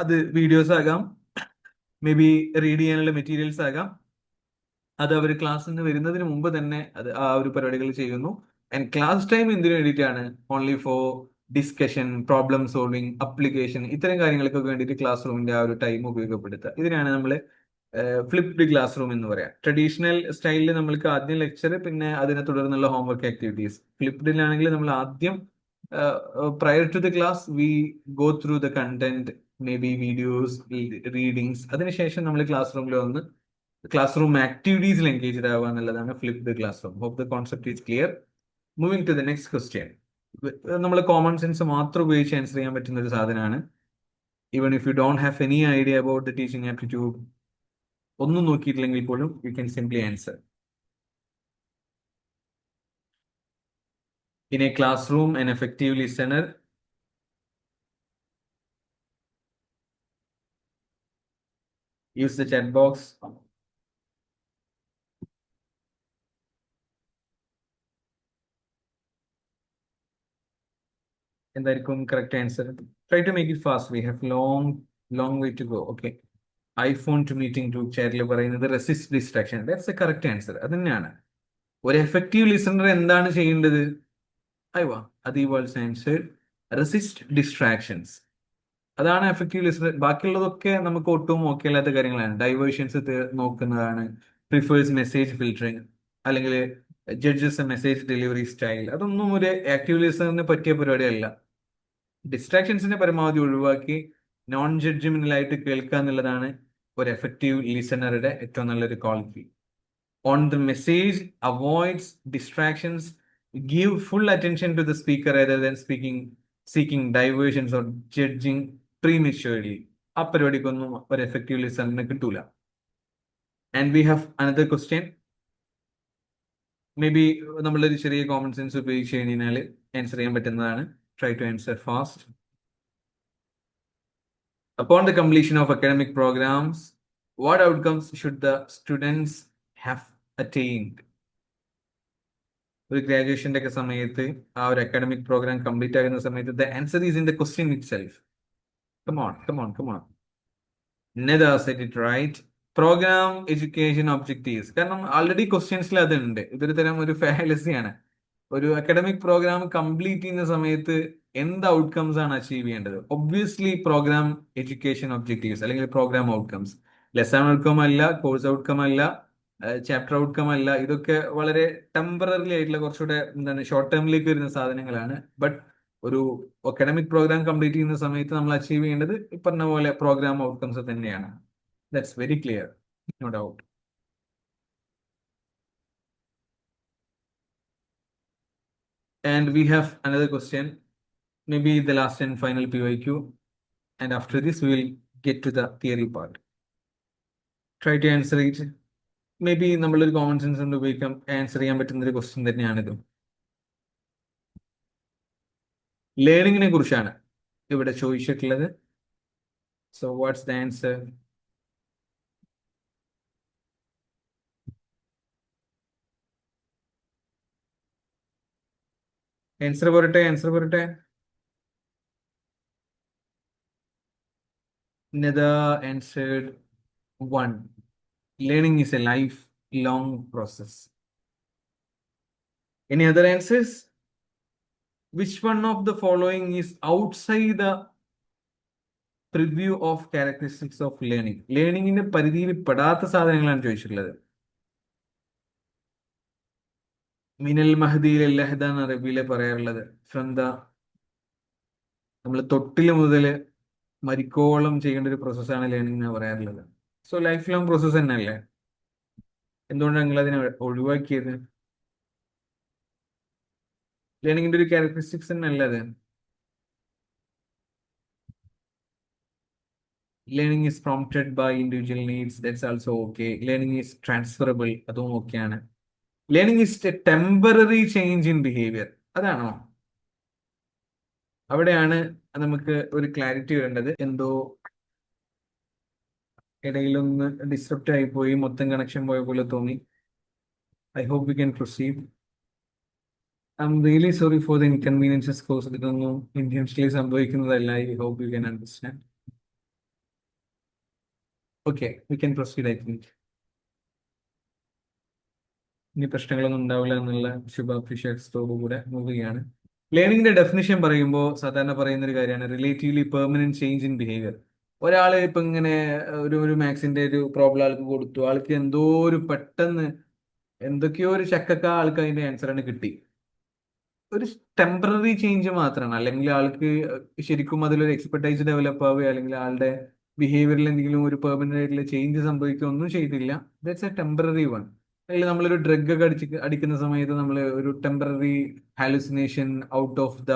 അത് വീഡിയോസ് ആകാം, മേ ബി റീഡ് ചെയ്യാനുള്ള മെറ്റീരിയൽസ് ആകാം. അത് അവർ ക്ലാസ്സിൽ നിന്ന് വരുന്നതിന് മുമ്പ് തന്നെ അത് ആ ഒരു പരിപാടികൾ ചെയ്യുന്നു. ആൻഡ് ക്ലാസ് ടൈം എന്തിനു വേണ്ടിയിട്ടാണ്? Only for discussion, problem solving, application, ഇത്തരം കാര്യങ്ങൾക്കൊക്കെ വേണ്ടിയിട്ട് ക്ലാസ് റൂമിന്റെ ആ ഒരു ടൈം ഉപയോഗപ്പെടുത്തുക. ഇതിനാണ് നമ്മൾ ഫ്ലിപ്ഡ് ക്ലാസ് റൂം എന്ന് പറയാം. ട്രഡീഷണൽ സ്റ്റൈലിൽ നമ്മൾക്ക് ആദ്യം ലെക്ചർ, പിന്നെ അതിനെ തുടർന്നുള്ള ഹോംവർക്ക് ആക്ടിവിറ്റീസ്. ഫ്ലിപ്ഡിലാണെങ്കിൽ നമ്മൾ ആദ്യം prior to the class we go through the content, maybe videos, readings. അതിനുശേഷം നമ്മൾ ക്ലാസ് റൂമിൽ വന്ന് ക്ലാസ് റൂം ആക്ടിവിറ്റീസിൽ എൻഗേജ്ഡ് ആവുക എന്നുള്ളതാണ് flipped classroom. Hope the concept is clear. Moving to the next question. നമ്മൾ കോമൺ സെൻസ് മാത്രം ഉപയോഗിച്ച് answer ചെയ്യാൻ പറ്റുന്ന ഒരു സാധനമാണ്. Even if you don't have any idea about the teaching aptitude, ഒന്നും നോക്കിയിട്ടില്ലെങ്കിൽ പോലും you can simply answer. In a classroom, an effective listener use the chat box. എന്തായിരിക്കും correct answer? Try to make it fast. We have long way to go. Okay. IPhone two meeting two ചാറ്റിൽ പറയുന്നത് resist distraction. That's a correct answer. അത് തന്നെയാണ്. ഒരു effective listener എന്താണ് ചെയ്യേണ്ടത്? അയ്യോ, Atheeb also answer resist distractions. അതാണ് എഫക്റ്റീവ് ലിസണർ. ബാക്കിയുള്ളതൊക്കെ നമുക്ക് ഒട്ടും ഓക്കെ അല്ലാത്ത കാര്യങ്ങളാണ്. ഡൈവേർഷൻസ് നോക്കുന്നതാണ്, പ്രിഫേഴ്സ് മെസ്സേജ് ഫിൽറ്ററിങ്, അല്ലെങ്കിൽ ജഡ്ജസ് മെസ്സേജ് ഡെലിവറി സ്റ്റൈൽ. അതൊന്നും ഒരു ആക്റ്റീവ് ലിസണറിന് പറ്റിയ പരിപാടിയല്ല. ഡിസ്ട്രാക്ഷൻസിനെ പരമാവധി ഒഴിവാക്കി നോൺ ജഡ്ജ്മെന്റൽ ആയിട്ട് കേൾക്കുക എന്നുള്ളതാണ് ഒരു എഫക്റ്റീവ് ലിസണറുടെ ഏറ്റവും നല്ലൊരു quality. On the message, avoids distractions, give full attention to the speaker rather than seeking diversions or judging prematurely. ആ പരിപാടിക്കൊന്നും ഒരു എഫക്റ്റീവ് ലിസണറിന് കിട്ടൂല. And we have another question. Maybe നമ്മളൊരു ചെറിയ കോമൺ സെൻസ് ഉപയോഗിച്ച് കഴിഞ്ഞാൽ ആൻസർ ചെയ്യാൻ പറ്റുന്നതാണ്. Try to answer fast. Upon the completion of academic programs, what outcomes should the students have attained? ഒരു ഗ്രാജുവേഷന്റെ ഒക്കെ സമയത്ത് ആ ഒരു അക്കാഡമിക് പ്രോഗ്രാം കംപ്ലീറ്റ് ആകുന്ന സമയത്ത് the answer is in the question itself. Come on. Neda said it right. Program education objectives. കാരണം already ക്വസ്റ്റ്യൻസിൽ അതുണ്ട്. ഇതൊരു തരം ഒരു ഫാലസിയാണ്. ഒരു അക്കാഡമിക് പ്രോഗ്രാം കംപ്ലീറ്റ് ചെയ്യുന്ന സമയത്ത് എന്ത് ഔട്ട്കംസ് ആണ് അച്ചീവ് ചെയ്യേണ്ടത്? ഒബ്വിയസ്ലി പ്രോഗ്രാം എഡ്യൂക്കേഷൻ ഒബ്ജക്റ്റീവ്സ് അല്ലെങ്കിൽ പ്രോഗ്രാം ഔട്ട്കംസ്. ലെസൺ ഔട്ട്കം അല്ല, കോഴ്സ് ഔട്ട്കം അല്ല, ചാപ്റ്റർ ഔട്ട്കം അല്ല. ഇതൊക്കെ വളരെ ടെമ്പററി ആയിട്ടുള്ള കുറച്ചുകൂടെ എന്താണ് ഷോർട്ട് ടേമിലേക്ക് വരുന്ന സാധനങ്ങളാണ്. ബട്ട് ഒരു അക്കാഡമിക് പ്രോഗ്രാം കംപ്ലീറ്റ് ചെയ്യുന്ന സമയത്ത് നമ്മൾ അച്ചീവ് ചെയ്യേണ്ടത് ഈ പറഞ്ഞ പോലെ പ്രോഗ്രാം ഔട്ട്കംസ് തന്നെയാണ്. That's very clear, no doubt. And we have another question, maybe the last and final PYQ. And after this, we will get to the theory part. Try to answer it. Maybe നമ്മളൊരു common sense കൊണ്ട് ഉപയോഗിക്കാം answer ചെയ്യാൻ പറ്റുന്ന ഒരു question തന്നെയാണിത്. ലേണിങ്ങിനെ കുറിച്ചാണ് ഇവിടെ ചോദിച്ചിട്ടുള്ളത്. So what's the answer? Answer പോരട്ടെ. Nida answered 1. Learning is a lifelong process. Any other answers? Which one of the following is outside the preview of characteristics of learning? ലേണിങ്ങിന്റെ പരിധിയിൽ പെടാത്ത സാധനങ്ങളാണ് ചോദിച്ചിട്ടുള്ളത്. മിനൽ മഹദിയിൽ ലഹദ എന്ന അറബിയിലെ പറയാറുള്ളത് ഫ്രം ദ, നമ്മൾ തൊട്ടില് മുതൽ മരിക്കോളം ചെയ്യേണ്ട ഒരു പ്രോസസ്സാണ് ലേണിംഗ് എന്ന് പറയാറുള്ളത്. സോ ലൈഫ് ലോങ് പ്രോസസ്സ് തന്നെയല്ലേ? എന്തുകൊണ്ടാണ് നിങ്ങൾ അതിനെ ഒഴിവാക്കിയത്? ലേണിംഗിന്റെ ഒരു ക്യാരക്ടറിസ്റ്റിക്സ് തന്നെ അല്ലേ അത്? Learning is prompted by individual needs, that's also okay. Learning is transferable, അതും ഓക്കെയാണ്. Learning is a temporary change in behaviour, അതാണോ? അവിടെയാണ് നമുക്ക് ഒരു ക്ലാരിറ്റി വരേണ്ടത്. എന്തോ ഇടയിലൊന്ന് ഡിസ്റപ്റ്റ് ആയി പോയി, മൊത്തം കണക്ഷൻ പോയ പോലെ തോന്നി. I hope we can proceed. I'm really sorry for the inconveniences cause. ഇതൊന്നും ഇന്റൻഷനലി സംഭവിക്കുന്നതല്ല. I hope you can understand. Okay, we can proceed I think. ഇനി പ്രശ്നങ്ങളൊന്നും ഉണ്ടാവില്ല എന്നുള്ള ശുഭാപ്തിശയത്തോടു കൂടെ മൂവ് ചെയ്യാണ്. ലേണിംഗിന്റെ ഡെഫിനിഷൻ പറയുമ്പോൾ സാധാരണ പറയുന്ന ഒരു കാര്യമാണ് relatively permanent change in behaviour. ഒരാൾ ഇപ്പൊ ഇങ്ങനെ ഒരു മാത്സിന്റെ ഒരു പ്രോബ്ലം ആൾക്ക് കൊടുത്തു, ആൾക്ക് എന്തോ ഒരു പെട്ടെന്ന് എന്തൊക്കെയോ ഒരു ചക്കക്ക ആൾക്ക് അതിന്റെ ആൻസറാണ് കിട്ടി. ഒരു ടെമ്പററി ചേഞ്ച് മാത്രമാണ്. അല്ലെങ്കിൽ ആൾക്ക് ശരിക്കും അതിലൊരു എക്സ്പെർട്ടൈസ് ഡെവലപ്പ് ആവുക, അല്ലെങ്കിൽ ആളുടെ ബിഹേവിയറിൽ എന്തെങ്കിലും ഒരു പെർമനന്റ് ആയിട്ടുള്ള ചേഞ്ച് സംഭവിക്കുക ഒന്നും ചെയ്തില്ല. That's A temporary one. അല്ലെങ്കിൽ നമ്മളൊരു ഡ്രഗ് ഒക്കെ അടിക്കുന്ന സമയത്ത് നമ്മൾ ഒരു temporary hallucination out of the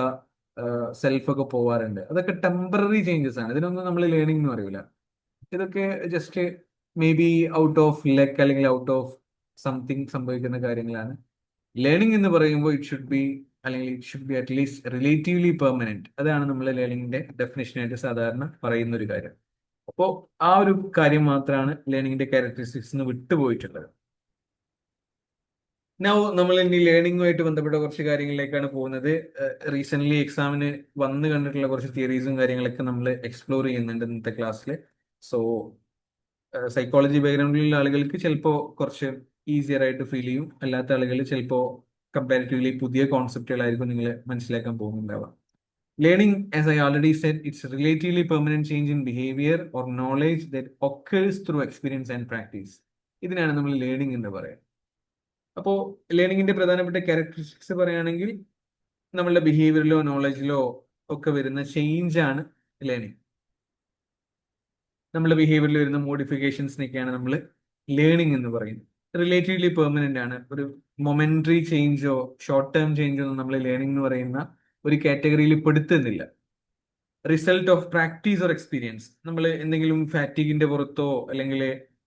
self ഒക്കെ പോവാറുണ്ട്. അതൊക്കെ ടെമ്പററി ചേഞ്ചസ് ആണ്. ഇതിനൊന്നും നമ്മൾ ലേണിംഗ് എന്ന് പറയൂല. ഇതൊക്കെ just maybe out of luck അല്ലെങ്കിൽ ഔട്ട് ഓഫ് സംതിങ് സംഭവിക്കുന്ന കാര്യങ്ങളാണ്. ലേണിംഗ് എന്ന് പറയുമ്പോൾ ഇറ്റ് ഷുഡ് ബി, അല്ലെങ്കിൽ it should be at least relatively permanent. അതാണ് നമ്മൾ ലേണിംഗിന്റെ ഡെഫിനേഷനായിട്ട് സാധാരണ പറയുന്ന ഒരു കാര്യം. അപ്പോൾ ആ ഒരു കാര്യം മാത്രമാണ് ലേണിംഗിന്റെ ക്യാരക്ടറിസ്റ്റിക്സ് വിട്ടുപോയിട്ടുള്ളത്. നൗ നമ്മൾ ഇനി ലേണിംഗുമായിട്ട് ബന്ധപ്പെട്ട കുറച്ച് കാര്യങ്ങളിലേക്കാണ് പോകുന്നത്. റീസെന്റ് എക്സാമിന് വന്ന് കണ്ടിട്ടുള്ള കുറച്ച് തിയറീസും കാര്യങ്ങളൊക്കെ നമ്മൾ എക്സ്പ്ലോർ ചെയ്യുന്നുണ്ട് ഇന്നത്തെ ക്ലാസ്സിൽ. സോ സൈക്കോളജി ബാക്ക്ഗ്രൗണ്ടിലുള്ള ആളുകൾക്ക് ചിലപ്പോൾ കുറച്ച് ഈസിയർ ആയിട്ട് ഫീൽ ചെയ്യും, അല്ലാത്ത ആളുകൾ ചിലപ്പോൾ കമ്പാരിറ്റീവ്ലി പുതിയ കോൺസെപ്റ്റുകളായിരിക്കും നിങ്ങൾ മനസ്സിലാക്കാൻ പോകുന്നുണ്ടാവുക. Learning, as I already said, it's relatively permanent change in behaviour or knowledge that occurs through experience and practice. ഇതിനാണ് നമ്മൾ ലേണിംഗ് എന്ന് പറയുക. അപ്പോൾ ലേണിംഗിന്റെ പ്രധാനപ്പെട്ട ക്യാരക്ടറിസ്റ്റിക്സ് പറയുകയാണെങ്കിൽ നമ്മളുടെ ബിഹേവിയറിലോ നോളജിലോ ഒക്കെ വരുന്ന ചേഞ്ച് ആണ് ലേണിംഗ്. നമ്മുടെ ബിഹേവിയറിൽ വരുന്ന മോഡിഫിക്കേഷൻസിനൊക്കെയാണ് നമ്മൾ ലേണിംഗ് എന്ന് പറയുന്നത്. റിലേറ്റീവ്ലി പെർമനന്റ് ആണ്. ഒരു മൊമെന്ററി ചേഞ്ചോ ഷോർട്ട് ടേം ചേഞ്ചോ ഒന്നും നമ്മൾ ലേണിംഗ് എന്ന് പറയുന്ന ഒരു കാറ്റഗറിയിൽ പെടുത്തുന്നില്ല. Result of practice or experience. നമ്മൾ എന്തെങ്കിലും ഫാറ്റിഗിന്റെ പുറത്തോ അല്ലെങ്കിൽ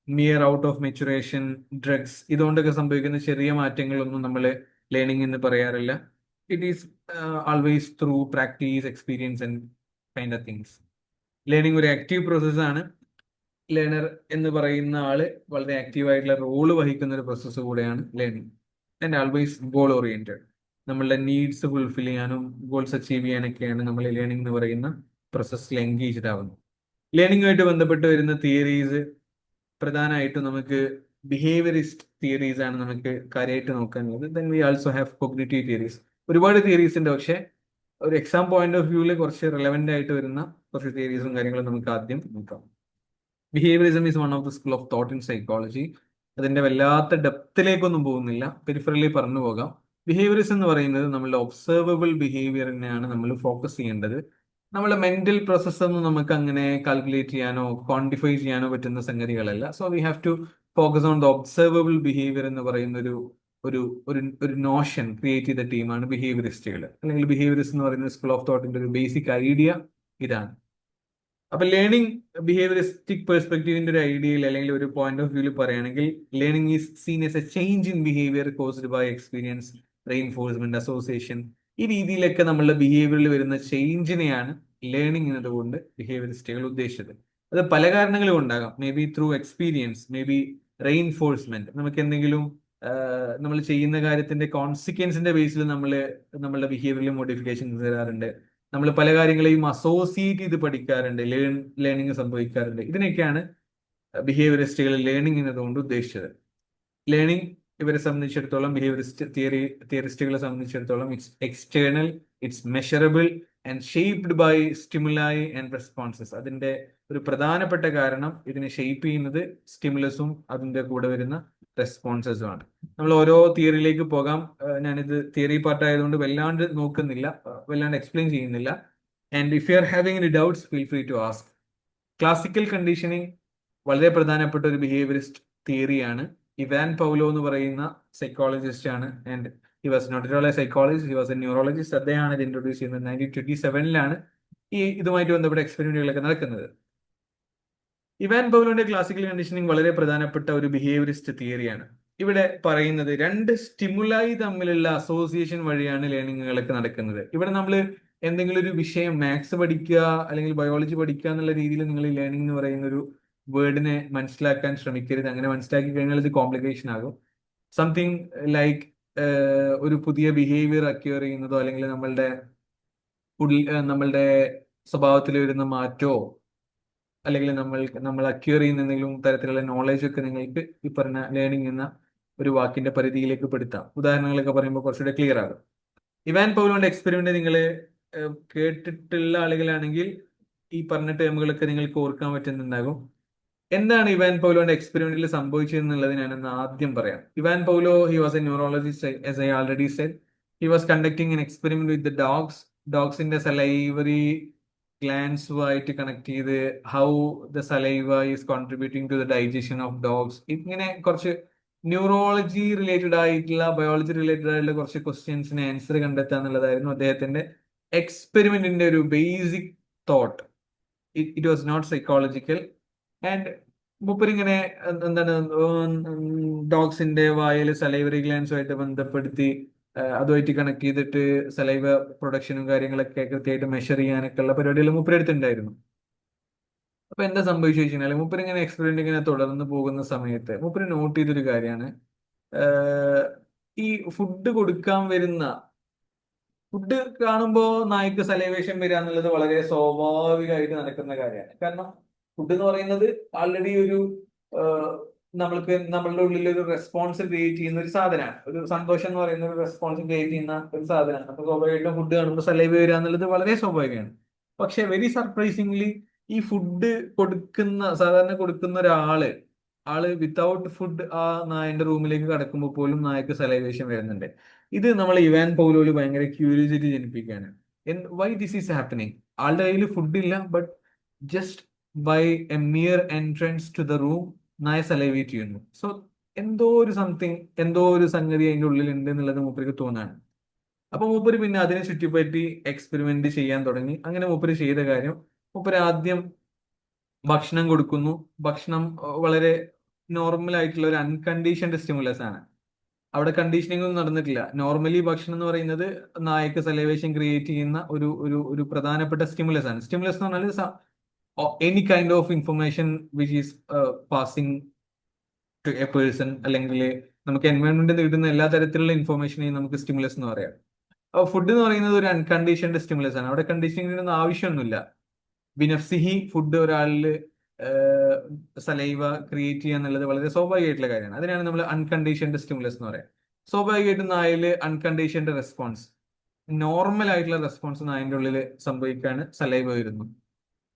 mere out of maturation, drugs, ഇതുകൊണ്ടൊക്കെ സംഭവിക്കുന്ന ചെറിയ മാറ്റങ്ങളൊന്നും നമ്മൾ ലേണിംഗ് എന്ന് പറയാറില്ല. It is always through practice, experience and kind of things. Learning ഒരു ആക്റ്റീവ് പ്രോസസ്സാണ്. ലേണർ എന്ന് പറയുന്ന ആള് വളരെ ആക്റ്റീവ് ആയിട്ടുള്ള റോള് വഹിക്കുന്ന ഒരു പ്രോസസ്സ് കൂടെയാണ് learning. And always goal oriented. നമ്മളുടെ നീഡ്സ് ഫുൾഫിൽ ചെയ്യാനും ഗോൾസ് അച്ചീവ് ചെയ്യാനൊക്കെയാണ് നമ്മൾ ലേണിംഗ് എന്ന് പറയുന്ന പ്രോസസ്സിൽ എൻഗേജ്ഡ് ആവുന്നത്. ലേണിംഗുമായിട്ട് ബന്ധപ്പെട്ട് വരുന്ന തിയറീസ് പ്രധാനമായിട്ടും നമുക്ക് ബിഹേവിയറിസ്റ്റ് തിയറീസ് ആണ് നമുക്ക് കാര്യമായിട്ട് നോക്കാനുള്ളത്. Then we also have cognitive theories. ഒരുപാട് തിയറീസ് ഉണ്ട്, പക്ഷെ ഒരു എക്സാം പോയിന്റ് ഓഫ് വ്യൂവിൽ കുറച്ച് റെലവെന്റ് ആയിട്ട് വരുന്ന കുറച്ച് തിയറീസും കാര്യങ്ങളും നമുക്ക് ആദ്യം നോക്കാം. Behaviourism is one of the school of thought in psychology. അതിന്റെ വല്ലാത്ത ഡെപ്തിലേക്കൊന്നും പോകുന്നില്ല, പെരിഫറലി പറഞ്ഞു പോകാം. ബിഹേവിയറിസം എന്ന് പറയുന്നത് നമ്മളുടെ ഒബ്സർവബിൾ ബിഹേവിയറിനെയാണ് നമ്മൾ ഫോക്കസ് ചെയ്യേണ്ടത്. നമ്മുടെ മെന്റൽ പ്രോസസ്സ് ഒന്നും നമുക്ക് അങ്ങനെ കാൽക്കുലേറ്റ് ചെയ്യാനോ ക്വാണ്ടിഫൈ ചെയ്യാനോ പറ്റുന്ന സംഗതികളല്ല. So we have to focus on the observable behaviour എന്ന് പറയുന്ന ഒരു ഒരു ഒരു നോഷൻ ക്രിയേറ്റ് ചെയ്ത ടീമാണ് ബിഹേവിയറിസ്റ്റുകൾ. അല്ലെങ്കിൽ ബിഹേവിയറിസ്റ്റ് എന്ന് പറയുന്ന സ്കൂൾ ഓഫ് തോട്ടിന്റെ ഒരു ബേസിക് ഐഡിയ ഇതാണ്. അപ്പൊ ലേണിംഗ് ബിഹേവിയറിസ്റ്റിക് പെർസ്പെക്റ്റീവിന്റെ ഒരു ഐഡിയയിൽ അല്ലെങ്കിൽ ഒരു പോയിന്റ് ഓഫ് വ്യൂവിൽ പറയുകയാണെങ്കിൽ learning is seen as a change in behaviour caused by experience, reinforcement, association. ഈ രീതിയിലൊക്കെ നമ്മളുടെ ബിഹേവിയറിൽ വരുന്ന ചേഞ്ചിനെയാണ് ലേണിംഗ് എന്നതുകൊണ്ട് ബിഹേവിയറിസ്റ്റുകൾ ഉദ്ദേശിച്ചത്. അത് പല കാരണങ്ങളും ഉണ്ടാകാം. May be through experience, may be reinforcement. നമുക്ക് എന്തെങ്കിലും നമ്മൾ ചെയ്യുന്ന കാര്യത്തിന്റെ കോൺസിക്വൻസിന്റെ ബേസിൽ നമ്മളുടെ ബിഹേവിയറിൽ മോഡിഫിക്കേഷൻസ് വരാറുണ്ട്. നമ്മൾ പല കാര്യങ്ങളെയും അസോസിയേറ്റ് ചെയ്ത് പഠിക്കാറുണ്ട്, ലേണിംഗ് സംഭവിക്കാറുണ്ട്. ഇതിനൊക്കെയാണ് ബിഹേവിയറിസ്റ്റുകൾ ലേണിംഗ് എന്നതുകൊണ്ട് ഉദ്ദേശിച്ചത്. ലേണിംഗ് ഇവരെ സംബന്ധിച്ചിടത്തോളം, തിയറിസ്റ്റുകളെ സംബന്ധിച്ചിടത്തോളം, it's external, it's measurable and shaped by stimuli and responses. അതിന്റെ ഒരു പ്രധാനപ്പെട്ട കാരണം ഇതിനെ ഷേപ്പ് ചെയ്യുന്നത് സ്റ്റിമുലസും അതിന്റെ കൂടെ വരുന്ന റെസ്പോൺസസും ആണ്. നമ്മൾ ഓരോ തിയറിയിലേക്ക് പോകാം. ഞാനിത് തിയറി പാർട്ട് ആയതുകൊണ്ട് വല്ലാണ്ട് നോക്കുന്നില്ല, വല്ലാണ്ട് എക്സ്പ്ലെയിൻ ചെയ്യുന്നില്ല. And if you are having any doubts feel free to ask. Classical conditioning വളരെ പ്രധാനപ്പെട്ട ഒരു ബിഹേവിയറിസ്റ്റ് തിയറിയാണ്. ഇവാൻ പൗലോ എന്ന് പറയുന്ന സൈക്കോളജിസ്റ്റ് ആണ്. And he was not at all a psychologist, he was a neurologist. അദ്ദേഹമാണ് ഇത് ഇൻട്രൊഡ്യൂസ് ചെയ്യുന്നത്. 1927 ഇതുമായിട്ട് ബന്ധപ്പെട്ട എക്സ്പെരിമെന്റുകളൊക്കെ നടക്കുന്നത്. ഇവാൻ പൗലോന്റെ ക്ലാസിക്കൽ കണ്ടീഷനിങ് വളരെ പ്രധാനപ്പെട്ട ഒരു ബിഹേവിയറിസ്റ്റ് തിയറിയാണ്. ഇവിടെ പറയുന്നത് രണ്ട് സ്റ്റിമുലായി തമ്മിലുള്ള അസോസിയേഷൻ വഴിയാണ് ലേണിങ്ങുകളൊക്കെ നടക്കുന്നത്. ഇവിടെ നമ്മൾ എന്തെങ്കിലും ഒരു വിഷയം മാത്സ് പഠിക്കുക അല്ലെങ്കിൽ ബയോളജി പഠിക്കുക എന്നുള്ള രീതിയിൽ നിങ്ങൾ ലേണിംഗ് എന്ന് പറയുന്ന ഒരു വേർഡിനെ മനസ്സിലാക്കാൻ ശ്രമിക്കരുത്. അങ്ങനെ മനസ്സിലാക്കി കഴിഞ്ഞാൽ ഇത് കോംപ്ലിക്കേഷൻ ആകും. സംതിങ് ലൈക്ക് ഒരു പുതിയ ബിഹേവിയർ അക്യൂർ ചെയ്യുന്നതോ അല്ലെങ്കിൽ നമ്മളുടെ സ്വഭാവത്തിൽ വരുന്ന മാറ്റമോ അല്ലെങ്കിൽ നമ്മൾ അക്യൂർ ചെയ്യുന്ന എന്തെങ്കിലും തരത്തിലുള്ള നോളജ് ഒക്കെ നിങ്ങൾക്ക് ഈ പറഞ്ഞ ലേണിംഗ് എന്ന ഒരു വാക്കിന്റെ പരിധിയിലേക്ക് പെടുത്താം. ഉദാഹരണങ്ങളൊക്കെ പറയുമ്പോൾ കുറച്ചുകൂടെ ക്ലിയർ ആകും. ഇവാൻ പൗലോന്റെ എക്സ്പെരിമെന്റ് നിങ്ങൾ കേട്ടിട്ടുള്ള ആളുകളാണെങ്കിൽ ഈ പറഞ്ഞ ടേമുകളൊക്കെ നിങ്ങൾക്ക് ഓർക്കാൻ പറ്റുന്നുണ്ടാകും. എന്താണ് ഇവാൻ പൗലോന്റെ എക്സ്പെരിമെന്റിൽ സംഭവിച്ചതെന്നുള്ളത് ഞാനൊന്ന് ആദ്യം പറയാം. Ivan Paulo he was a neurologist, as I already said. He was conducting an experiment with the dogs. ഡോഗ്സിന്റെ സലൈവറി ഗ്ലാൻസുമായിട്ട് കണക്ട് ചെയ്ത് how the saliva is contributing to the digestion of dogs. ഇങ്ങനെ കുറച്ച് neurology related ആയിട്ടുള്ള biology related ആയിട്ടുള്ള കുറച്ച് ക്വസ്റ്റ്യൻസിന് answer കണ്ടെത്തുക എന്നുള്ളതായിരുന്നു അദ്ദേഹത്തിന്റെ എക്സ്പെരിമെന്റിന്റെ ഒരു basic thought. It was not psychological. And മൂപ്പരിങ്ങനെ എന്താണ് ഡോഗ്സിന്റെ വായിൽ സലൈവറി ഗ്ലാൻസുമായിട്ട് ബന്ധപ്പെടുത്തി അതുമായിട്ട് കണക്ട് ചെയ്തിട്ട് സലൈവ പ്രൊഡക്ഷനും കാര്യങ്ങളൊക്കെ കൃത്യമായിട്ട് മെഷർ ചെയ്യാനൊക്കെ ഉള്ള പരിപാടികൾ മൂപ്പരെടുത്തുണ്ടായിരുന്നു. അപ്പൊ എന്താ സംഭവിച്ചു വെച്ചാൽ മൂപ്പര് ഇങ്ങനെ എക്സ്പെരിമെന്റ് ഇങ്ങനെ തുടർന്ന് പോകുന്ന സമയത്ത് മൂപ്പര് നോട്ട് ചെയ്തൊരു കാര്യമാണ്, ഈ ഫുഡ് കൊടുക്കാൻ വരുന്ന ഫുഡ് കാണുമ്പോൾ നായ്ക്ക് സലൈവേഷൻ വരിക എന്നുള്ളത് വളരെ സ്വാഭാവികമായിട്ട് നടക്കുന്ന കാര്യമാണ്. കാരണം ഫുഡ് എന്ന് പറയുന്നത് ആൾറെഡി ഒരു നമ്മളുടെ ഉള്ളിൽ ഒരു റെസ്പോൺസ് ക്രിയേറ്റ് ചെയ്യുന്ന ഒരു സാധനമാണ്. ഒരു സന്തോഷം എന്ന് പറയുന്ന ഒരു റെസ്പോൺസ് ക്രിയേറ്റ് ചെയ്യുന്ന ഒരു സാധനമാണ്. അപ്പൊ സ്വാഭാവികമായിട്ടും ഫുഡ് കാണുമ്പോൾ സലൈവ വരിക എന്നുള്ളത് വളരെ സ്വാഭാവികമാണ്. പക്ഷെ വെരി സർപ്രൈസിംഗ്ലി ഈ ഫുഡ് സാധാരണ കൊടുക്കുന്ന ആള് വിത്തൗട്ട് ഫുഡ് ആ നായന്റെ റൂമിലേക്ക് കടക്കുമ്പോൾ പോലും നായക്ക് സലൈവേഷൻ വരുന്നുണ്ട്. ഇത് നമ്മൾ ഇവാൻ പൗലോയിൽ ഭയങ്കര ക്യൂരിയോസിറ്റി ജനിപ്പിക്കുകയാണ്. Why this is happening? ആളുടെ കയ്യിൽ ഫുഡ് ഇല്ല, but just by a mere entrance to the room നായ സലൈവേറ്റ് ചെയ്യുന്നു. സോ എന്തോ ഒരു സംഗതി അതിന്റെ ഉള്ളിൽ ഉണ്ട് എന്നുള്ളത് മൂപ്പർക്ക് തോന്നാണ്. അപ്പൊ മൂപ്പര് പിന്നെ അതിനെ ചുറ്റിപ്പറ്റി എക്സ്പെരിമെന്റ് ചെയ്യാൻ തുടങ്ങി. അങ്ങനെ മൂപ്പര് ചെയ്ത കാര്യം, മൂപ്പര് ആദ്യം ഭക്ഷണം കൊടുക്കുന്നു. ഭക്ഷണം വളരെ നോർമൽ ആയിട്ടുള്ള ഒരു അൺകണ്ടീഷൻഡ് സ്റ്റിമുലസ് ആണ്. അവിടെ കണ്ടീഷനിങ് ഒന്നും നടന്നിട്ടില്ല. നോർമലി ഭക്ഷണം എന്ന് പറയുന്നത് നായക്ക് സലൈവേഷൻ ക്രിയേറ്റ് ചെയ്യുന്ന ഒരു ഒരു ഒരു പ്രധാനപ്പെട്ട സ്റ്റിമുലസ് ആണ്. സ്റ്റിമുലസ് എന്ന് പറഞ്ഞാൽ any kind of information which is passing to a person, അല്ലെങ്കിൽ നമുക്ക് എൻവയോൺമെന്റിൽ കിട്ടുന്ന എല്ലാ തരത്തിലുള്ള ഇൻഫർമേഷനെയും നമുക്ക് സ്റ്റിമുലസ് എന്ന് പറയാം. അപ്പോൾ ഫുഡ് എന്ന് പറയുന്നത് ഒരു അൺകണ്ടീഷൻഡ് സ്റ്റിമുലസ് ആണ്. അവിടെ കണ്ടീഷനിങ്ങിനൊന്നും ആവശ്യമൊന്നുമില്ല. ബിനഫ്സിഹി ഫുഡ് ഒരാളിൽ സലൈവ ക്രിയേറ്റ് ചെയ്യുക എന്നുള്ളത് വളരെ സ്വാഭാവികമായിട്ടുള്ള കാര്യമാണ്. അതിനാണ് നമ്മൾ അൺകണ്ടീഷൻഡ് സ്റ്റിമുലസ് എന്ന് പറയാം. സ്വാഭാവികമായിട്ടും നായയിൽ അൺകണ്ടീഷൻഡ് റെസ്പോൺസ്, നോർമൽ ആയിട്ടുള്ള റെസ്പോൺസ് നായന്റെ ഉള്ളിൽ സംഭവിക്കാണ് സലൈവ വരുന്നു.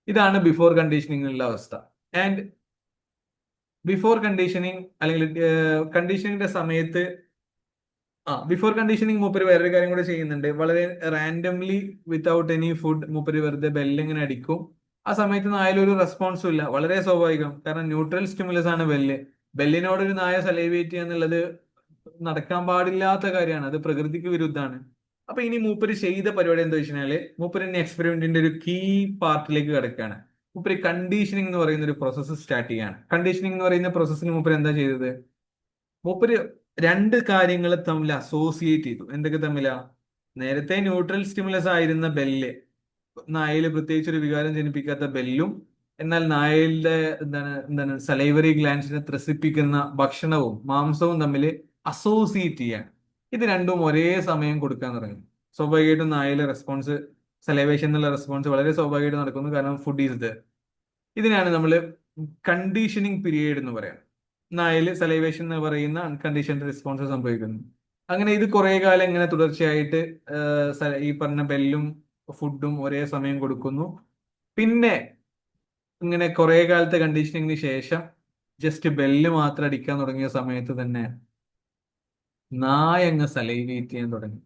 ഇതാണ് ബിഫോർ കണ്ടീഷനിങ്ങിലുള്ള അവസ്ഥ. ആൻഡ് ബിഫോർ കണ്ടീഷനിങ് അല്ലെങ്കിൽ കണ്ടീഷനിങ്ങിന്റെ സമയത്ത് ബിഫോർ കണ്ടീഷനിങ് മൂപ്പര് വേറൊരു കാര്യം കൂടെ ചെയ്യുന്നുണ്ട്. വളരെ റാൻഡംലി വിത്തൗട്ട് എനി ഫുഡ് മൂപ്പര് വെറുതെ ബെല്ലിങ്ങനെ അടിക്കും. ആ സമയത്ത് നായയിലൊരു റെസ്പോൺസും ഇല്ല. വളരെ സ്വാഭാവികം. കാരണം ന്യൂട്രൽ സ്റ്റിമുലസ് ആണ് ബെല്ല്. ബെല്ലിനോട് ഒരു നായ സലൈവേറ്റ് ചെയ്യുക എന്നുള്ളത് നടക്കാൻ പാടില്ലാത്ത കാര്യമാണ്. അത് പ്രകൃതിക്ക് വിരുദ്ധമാണ്. അപ്പൊ ഇനി മൂപ്പര് ചെയ്ത പരിപാടി എന്താ വെച്ചാല്, മൂപ്പര് എക്സ്പെരിമെന്റിന്റെ ഒരു കീ പാർട്ടിലേക്ക് കിടക്കുകയാണ്. മൂപ്പര് കണ്ടീഷനിങ് എന്ന് പറയുന്ന ഒരു പ്രോസസ്സ് സ്റ്റാർട്ട് ചെയ്യാണ്. കണ്ടീഷനിങ് എന്ന് പറയുന്ന പ്രോസസ്സിന് മൂപ്പര് എന്താ ചെയ്തത്? മൂപ്പര് രണ്ട് കാര്യങ്ങൾ തമ്മിൽ അസോസിയേറ്റ് ചെയ്തു. എന്തൊക്കെ തമ്മിലാ? നേരത്തെ ന്യൂട്രൽ സ്റ്റിമുലസ് ആയിരുന്ന ബെല്ല്, നായയില് പ്രത്യേകിച്ച് ഒരു വികാരം ജനിപ്പിക്കാത്ത ബെല്ലും, എന്നാൽ നായയുടെ എന്താണ് സലൈവറി ഗ്ലാൻസിനെ ത്രസിപ്പിക്കുന്ന ഭക്ഷണവും മാംസവും തമ്മിൽ അസോസിയേറ്റ് ചെയ്യാൻ. ഇത് രണ്ടും ഒരേ സമയം കൊടുക്കാൻ തുടങ്ങി. സ്വാഭാവികമായിട്ടും നായയിലെ റെസ്പോൺസ്, സലൈവേഷൻ എന്നുള്ള റെസ്പോൺസ് വളരെ സ്വാഭാവികമായിട്ട് നടക്കുന്നു. കാരണം ഫുഡ് ഈസ് ദർ. ഇതിനാണ് നമ്മൾ കണ്ടീഷനിങ് പീരിയഡ് എന്ന് പറയാം. നായയില് സലൈവേഷൻ എന്ന് പറയുന്ന അൺകണ്ടീഷൻഡ് റെസ്പോൺസ് സംഭവിക്കുന്നു. അങ്ങനെ ഇത് കുറെ കാലം ഇങ്ങനെ തുടർച്ചയായിട്ട് ഈ പറഞ്ഞ ബെല്ലും ഫുഡും ഒരേ സമയം കൊടുക്കുന്നു. പിന്നെ ഇങ്ങനെ കുറെ കാലത്തെ കണ്ടീഷനിങ്ങിന് ശേഷം ജസ്റ്റ് ബെല്ല് മാത്രം അടിക്കാൻ തുടങ്ങിയ സമയത്ത് തന്നെ നായ അങ്ങ് സലൈവേറ്റ് ചെയ്യാൻ തുടങ്ങി.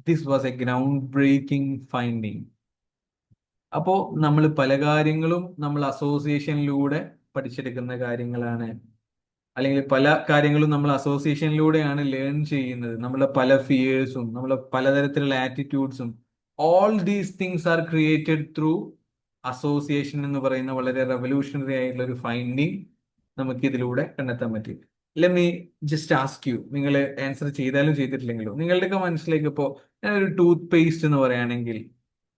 This was a ground breaking finding. അപ്പോ നമ്മൾ പല കാര്യങ്ങളും നമ്മൾ അസോസിയേഷനിലൂടെ പഠിച്ചെടുക്കുന്ന കാര്യങ്ങളാണ്, അല്ലെങ്കിൽ പല കാര്യങ്ങളും നമ്മൾ അസോസിയേഷനിലൂടെയാണ് ലേൺ ചെയ്യുന്നത്. നമ്മളെ പല ഫിയേഴ്സും നമ്മളെ പലതരത്തിലുള്ള ആറ്റിറ്റ്യൂഡ്സും, all these things are created through association എന്ന് പറയുന്ന വളരെ റെവല്യൂഷണറി ആയിട്ടുള്ള ഒരു ഫൈൻഡിങ് നമുക്ക് ഇതിലൂടെ കണ്ടെത്താൻ പറ്റി. Let me just ask you, നിങ്ങൾ ആൻസർ ചെയ്താലും ചെയ്തിട്ടില്ലെങ്കിലും നിങ്ങളുടെയൊക്കെ മനസ്സിലേക്ക് ഇപ്പോൾ ഞാനൊരു ടൂത്ത് പേസ്റ്റ് എന്ന് പറയുകയാണെങ്കിൽ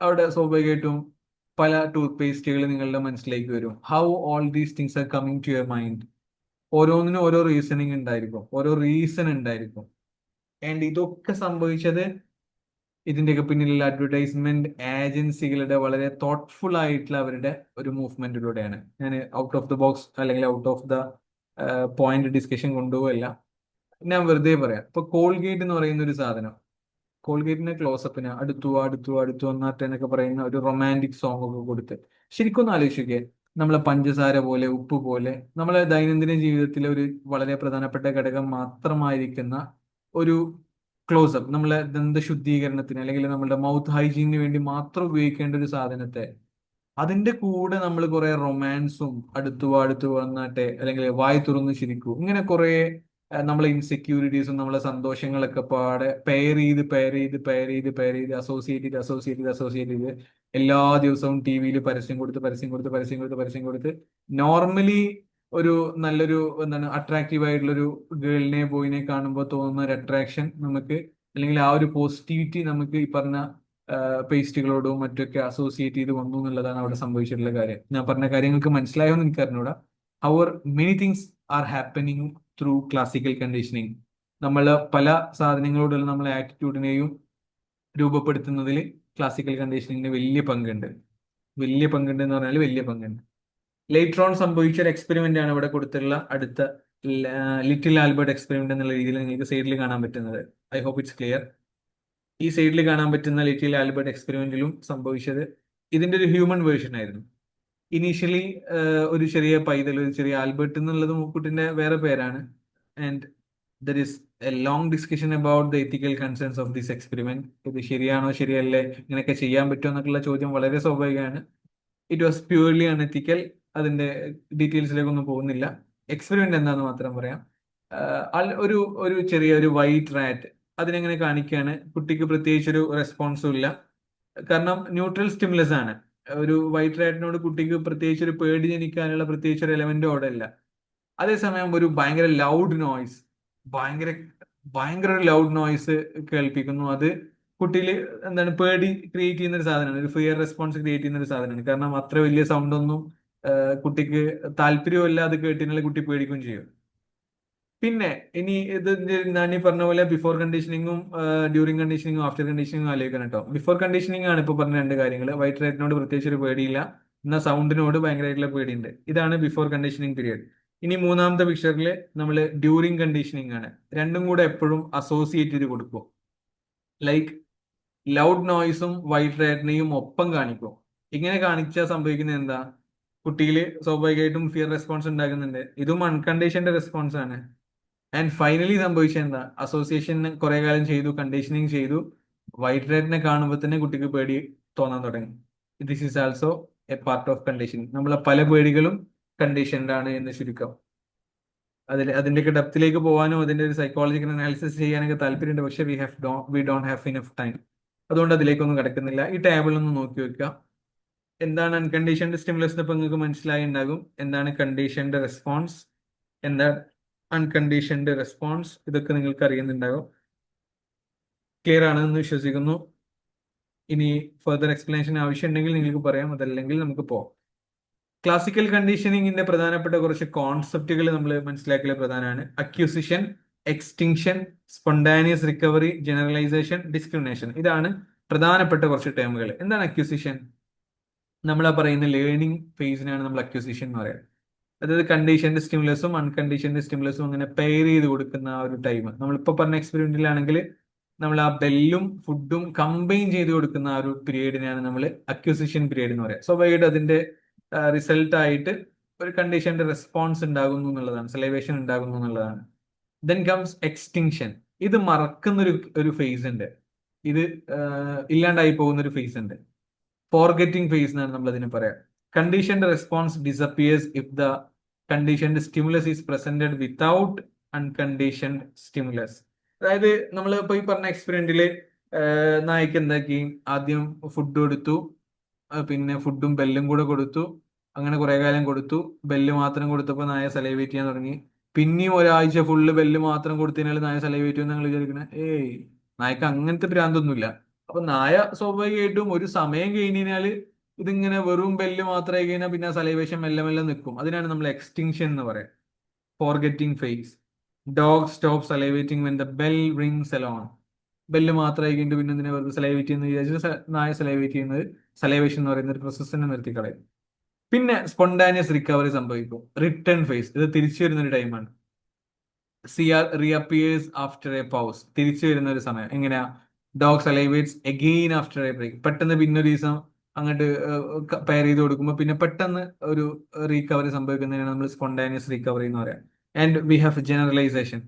അവിടെ സ്വാഭാവികമായിട്ടും പല ടൂത്ത് പേസ്റ്റുകൾ നിങ്ങളുടെ മനസ്സിലേക്ക് വരും. How all these things are coming to your mind? ഓരോന്നിനും ഓരോ റീസണിങ് ഉണ്ടായിരിക്കും, ഓരോ റീസൺ ഉണ്ടായിരിക്കും. ആൻഡ് ഇതൊക്കെ സംഭവിച്ചത് ഇതിന്റെയൊക്കെ പിന്നിലുള്ള അഡ്വർടൈസ്മെന്റ് ഏജൻസികളുടെ വളരെ തോട്ട്ഫുൾ ആയിട്ടുള്ള അവരുടെ ഒരു മൂവ്മെന്റിലൂടെയാണ്. ഞാൻ ഔട്ട് ഓഫ് ദ ബോക്സ് അല്ലെങ്കിൽ out of the point discussion കൊണ്ടുപോകല്ല, ഞാൻ വെറുതെ പറയാം. ഇപ്പൊ കോൾഗേറ്റ് എന്ന് പറയുന്ന ഒരു സാധനം, കോൾഗേറ്റിന്റെ ക്ലോസപ്പിന് അടുത്തു അടുത്തു അടുത്തു വന്നാട്ടെ എന്നൊക്കെ പറയുന്ന ഒരു റൊമാൻറ്റിക് സോങ് ഒക്കെ കൊടുത്ത് ശരിക്കും ഒന്ന് ആലോചിക്കേ, നമ്മളെ പഞ്ചസാര പോലെ ഉപ്പ് പോലെ നമ്മളെ ദൈനംദിന ജീവിതത്തിലെ ഒരു വളരെ പ്രധാനപ്പെട്ട ഘടകം മാത്രമായിരിക്കുന്ന ഒരു ക്ലോസപ്പ്, നമ്മളെ ദന്ത ശുദ്ധീകരണത്തിന് അല്ലെങ്കിൽ നമ്മുടെ മൗത്ത് ഹൈജീനിന് വേണ്ടി മാത്രം ഉപയോഗിക്കേണ്ട ഒരു സാധനത്തെ അതിന്റെ കൂടെ നമ്മൾ കുറെ റൊമാൻസും അടുത്തു വന്നാട്ടെ അല്ലെങ്കിൽ വായി തുറന്ന് ചിരിക്കൂ ഇങ്ങനെ കുറെ നമ്മളെ ഇൻസെക്യൂരിറ്റീസും നമ്മളെ സന്തോഷങ്ങളൊക്കെ പാടെ പെയർ ചെയ്ത് അസോസിയേറ്റ് ചെയ്ത് എല്ലാ ദിവസവും ടി വിയിൽ പരസ്യം കൊടുത്ത് നോർമലി ഒരു നല്ലൊരു എന്താണ് അട്രാക്റ്റീവ് ആയിട്ടുള്ള ഒരു ഗേളിനെ ബോയിനെ കാണുമ്പോൾ തോന്നുന്ന ഒരു അട്രാക്ഷൻ നമുക്ക് അല്ലെങ്കിൽ ആ ഒരു പോസിറ്റിവിറ്റി നമുക്ക് ഈ പറഞ്ഞ പേസ്റ്റുകളോടും മറ്റൊക്കെ അസോസിയേറ്റ് ചെയ്ത് വന്നു എന്നുള്ളതാണ് അവിടെ സംഭവിച്ചിട്ടുള്ള കാര്യം. ഞാൻ പറഞ്ഞ കാര്യങ്ങൾക്ക് മനസ്സിലായോ എന്ന് എനിക്ക് അറിഞ്ഞൂടാ. അവർ many things are happening through classical conditioning. നമ്മൾ പല സാധനങ്ങളോടുള്ള നമ്മളെ ആറ്റിറ്റ്യൂഡിനെയും രൂപപ്പെടുത്തുന്നതിൽ ക്ലാസിക്കൽ കണ്ടീഷനിങ്ങിന് വലിയ പങ്കുണ്ട് എന്ന് പറഞ്ഞാൽ വലിയ പങ്കുണ്ട്. ലേറ്റർ ഓൺ സംഭവിച്ച ഒരു എക്സ്പെരിമെന്റ് ആണ് ഇവിടെ കൊടുത്തിട്ടുള്ള അടുത്ത ലിറ്റിൽ ആൽബർട്ട് എക്സ്പെരിമെന്റ് എന്നുള്ള രീതിയിൽ നിങ്ങൾക്ക് സൈഡിൽ കാണാൻ പറ്റുന്നത്. I hope it's clear. ഈ സൈഡിൽ കാണാൻ പറ്റുന്ന ലിറ്റിൽ ആൽബർട്ട് എക്സ്പെരിമെന്റിലും സംഭവിച്ചത് ഇതിന്റെ ഒരു ഹ്യൂമൻ വേർഷൻ ആയിരുന്നു. ഇനീഷ്യലി ഒരു ചെറിയ പൈതൽ, ഒരു ചെറിയ ആൽബർട്ട് എന്നുള്ളത് മൂക്കുട്ടിന്റെ വേറെ പേരാണ്. And there is A long discussion about the ethical concerns of this experiment. ഇത് ശരിയാണോ ശരിയല്ലേ, ഇങ്ങനെയൊക്കെ ചെയ്യാൻ പറ്റുമോ എന്നൊക്കെയുള്ള ചോദ്യം വളരെ സ്വാഭാവികമാണ്. It was purely unethical. അതിന്റെ ഡീറ്റെയിൽസിലേക്കൊന്നും പോകുന്നില്ല. എക്സ്പെരിമെന്റ് എന്താന്ന് മാത്രം പറയാം. ഒരു ഒരു ചെറിയ ഒരു വൈറ്റ് റാറ്റ് അതിനെങ്ങനെ കാണിക്കുകയാണ്. കുട്ടിക്ക് പ്രത്യേകിച്ച് ഒരു റെസ്പോൺസും ഇല്ല, കാരണം ന്യൂട്രൽ സ്റ്റിമുലസ് ആണ്. ഒരു വൈറ്റ് റാറ്റിനോട് കുട്ടിക്ക് പ്രത്യേകിച്ച് ഒരു പേടി ജനിക്കാനുള്ള പ്രത്യേകിച്ച് ഒരു എലമെന്റും അവിടെ ഇല്ല. അതേസമയം ഒരു ഭയങ്കര ലൗഡ് നോയ്സ്, ഭയങ്കര ഭയങ്കര ഒരു ലൗഡ് നോയ്സ് കേൾപ്പിക്കുന്നു. അത് കുട്ടിയിൽ എന്താണ് പേടി ക്രിയേറ്റ് ചെയ്യുന്ന ഒരു സാധനമാണ്, ഒരു ഫിയർ റെസ്പോൺസ് ക്രിയേറ്റ് ചെയ്യുന്ന ഒരു സാധനമാണ്. കാരണം അത്ര വലിയ സൗണ്ട് ഒന്നും കുട്ടിക്ക് താല്പര്യമില്ല, അത് കേട്ടിട്ടുള്ള കുട്ടി പേടിക്കുകയും ചെയ്യും. പിന്നെ ഇനി ഇത് ഞാൻ ഈ പറഞ്ഞ പോലെ ബിഫോർ കണ്ടീഷനിങ്ങും ഡ്യൂറിങ് കണ്ടീഷനിങ്ങും ആഫ്റ്റർ കണ്ടീഷനിങ്ങും ആലോചിക്കണം കേട്ടോ. ബിഫോർ കണ്ടീഷനിങ് ആണ് ഇപ്പൊ പറഞ്ഞ രണ്ട് കാര്യങ്ങൾ. വൈറ്റ് റൈറ്റിനോട് പ്രത്യേകിച്ച് ഒരു പേടിയില്ല, എന്നാൽ സൗണ്ടിനോട് ഭയങ്കരമായിട്ടുള്ള പേടിയുണ്ട്. ഇതാണ് ബിഫോർ കണ്ടീഷനിങ് പീരിയഡ്. ഇനി മൂന്നാമത്തെ പിക്ചറിൽ നമ്മൾ ഡ്യൂറിങ് കണ്ടീഷനിങ് ആണ്. രണ്ടും കൂടെ എപ്പോഴും അസോസിയേറ്റ് ചെയ്ത് കൊടുക്കും. ലൈക്ക് ലൗഡ് നോയ്സും വൈറ്റ് റൈറ്റിനെയും ഒപ്പം കാണിക്കും. ഇങ്ങനെ കാണിച്ചാൽ സംഭവിക്കുന്നത് എന്താ, കുട്ടിയിൽ സ്വാഭാവികമായിട്ടും ഫിയർ റെസ്പോൺസ് ഉണ്ടാകുന്നുണ്ട്. ഇതും അൺകണ്ടീഷന്റെ റെസ്പോൺസ് ആണ്. ആൻഡ് ഫൈനലി സംഭവിച്ചത് എന്താ, അസോസിയേഷൻ കുറെ കാലം ചെയ്തു, കണ്ടീഷനിങ് ചെയ്തു, വൈറ്റ് റൈറ്റിനെ കാണുമ്പോൾ തന്നെ കുട്ടിക്ക് പേടി തോന്നാൻ തുടങ്ങി. This is also A part of conditioning. നമ്മളെ പല പേടികളും കണ്ടീഷൻഡ് ആണ് എന്ന് ചുരുക്കം. അതിന്റെ ഡെപ്തിലേക്ക് പോകാനും അതിന്റെ ഒരു സൈക്കോളജിക്കൽ അനാലിസിസ് ചെയ്യാനൊക്കെ താല്പര്യമുണ്ട്, പക്ഷെ we don't have enough time. അതുകൊണ്ട് അതിലേക്കൊന്നും കിടക്കുന്നില്ല. ഈ ടേബിൾ ഒന്ന് നോക്കി വെക്കുക. എന്താണ് അൺകണ്ടീഷൻഡ് സ്റ്റിമുലസ് ഇപ്പൊ നിങ്ങൾക്ക് മനസ്സിലായി ഉണ്ടാകും. എന്താണ് കണ്ടീഷൻഡ് റെസ്പോൺസ്, എന്താ അൺകണ്ടീഷൻഡ് റെസ്പോൺസ്, ഇതൊക്കെ നിങ്ങൾക്ക് അറിയുന്നുണ്ടാകും. ക്ലിയർ ആണെന്ന് വിശ്വസിക്കുന്നു. ഇനി ഫർദർ എക്സ്പ്ലനേഷൻ ആവശ്യമുണ്ടെങ്കിൽ നിങ്ങൾക്ക് പറയാം, അതല്ലെങ്കിൽ നമുക്ക് പോവാം. ക്ലാസിക്കൽ കണ്ടീഷനിങ്ങിന്റെ പ്രധാനപ്പെട്ട കുറച്ച് കോൺസെപ്റ്റുകൾ നമ്മൾ മനസ്സിലാക്കൽ പ്രധാനമാണ്. Acquisition, extinction, spontaneous recovery, generalisation, discrimination. ഇതാണ് പ്രധാനപ്പെട്ട കുറച്ച് ടേമുകൾ. എന്താണ് അക്യൂസിഷൻ? നമ്മൾ ആ പറയുന്ന ലേണിംഗ് ഫേസിനാണ് നമ്മൾ അക്യൂസിഷൻ എന്ന് പറയുന്നത്. അതായത് കണ്ടീഷൻഡ് സ്റ്റിമുലസും അൺകണ്ടീഷൻഡ് സ്റ്റിമുലസും അങ്ങനെ പെയർ ചെയ്ത് കൊടുക്കുന്ന ആ ഒരു ടൈം. നമ്മളിപ്പോ പറഞ്ഞ എക്സ്പെരിമെന്റിലാണെങ്കിൽ നമ്മൾ ആ ബെല്ലും ഫുഡും കമ്പൈൻ ചെയ്ത് കൊടുക്കുന്ന ആ ഒരു പീരീഡിനാണ് നമ്മൾ അക്യൂസിഷൻ പീരീഡ് എന്ന് പറയുക. സ്വാഭാവികമായിട്ട് അതിന്റെ റിസൾട്ട് ആയിട്ട് ഒരു കണ്ടീഷന്റെ റെസ്പോൺസ് ഉണ്ടാകുന്നു എന്നുള്ളതാണ്, സെലൈവേഷൻ ഉണ്ടാകുന്നു എന്നുള്ളതാണ്. Then comes extinction. ഇത് മറക്കുന്ന ഒരു ഫേസ് ഉണ്ട്, ഇത് ഇല്ലാണ്ടായി പോകുന്ന ഒരു ഫേസ് ഉണ്ട്. ഫോർഗെറ്റിംഗ് ഫേസ് എന്നാണ് നമ്മൾ അതിന് പറയാം. Conditioned response disappears if the conditioned stimulus is presented without unconditioned stimulus. അതായത് നമ്മൾ ഇപ്പൊ ഈ പറഞ്ഞ എക്സ്പെരിമെന്റില് നായ്ക്ക് എന്താക്കി, ആദ്യം ഫുഡ് കൊടുത്തു, പിന്നെ ഫുഡും ബെല്ലും കൂടെ കൊടുത്തു. അങ്ങനെ കുറെ കാലം കൊടുത്തു. ബെല്ല് മാത്രം കൊടുത്തപ്പോൾ നായ സലൈവേറ്റ് ചെയ്യാൻ തുടങ്ങി. പിന്നെയും ഒരാഴ്ച ഫുള്ള് ബെല്ല് മാത്രം കൊടുത്തതിനാൽ നായ സലൈവേറ്റ് ചെയ്യുമെന്ന് നിങ്ങൾ വിചാരിക്കണേ? ഏയ്, നായക്ക് അങ്ങനത്തെ ഭ്രാന്തൊന്നുമില്ല. അപ്പൊ നായ സ്വാഭാവികമായിട്ടും ഒരു സമയം കഴിഞ്ഞാൽ ഇതിങ്ങനെ വെറും ബെല്ല് മാത്രമായി കഴിഞ്ഞാൽ പിന്നെ സലൈവേഷൻ മെല്ലെ മെല്ലെ നിൽക്കും. അതിനാണ് നമ്മൾ എക്സ്റ്റിങ്ഷൻ എന്ന് പറയാം. Forgetting phase. Dog stop salivating when the bell rings alone. Bell മാത്രമായി കഴിഞ്ഞിട്ട് പിന്നെ എന്തിനാ വെറുതെ സലൈവേറ്റ് ചെയ്യുന്നത് വിചാരിച്ച് നായ സലൈവേറ്റ് ചെയ്യുന്നത്, സലൈവേഷൻ എന്ന് പറയുന്ന ഒരു പ്രോസസ്സിനെ നിർത്തിക്കളയും. പിന്നെ സ്പോണ്ടാനിയസ് റിക്കവറി സംഭവിക്കും. റിട്ടേൺ ഫേസ്, ഇത് തിരിച്ചു വരുന്ന ഒരു ടൈമാണ്. CR reappears after a pause, തിരിച്ചു വരുന്ന ഒരു സമയം. എങ്ങനെയാ? Dog salivates again after a break. പെട്ടെന്ന് പിന്നെ ഒരു ദിവസം അങ്ങോട്ട് പെയർ ചെയ്ത് കൊടുക്കുമ്പോൾ പിന്നെ പെട്ടെന്ന് ഒരു റീകവറി സംഭവിക്കുന്നതിനാണ് നമ്മൾ സ്പോണ്ടാനിയസ് റിക്കവറി എന്ന് പറയാം. And we have generalisation.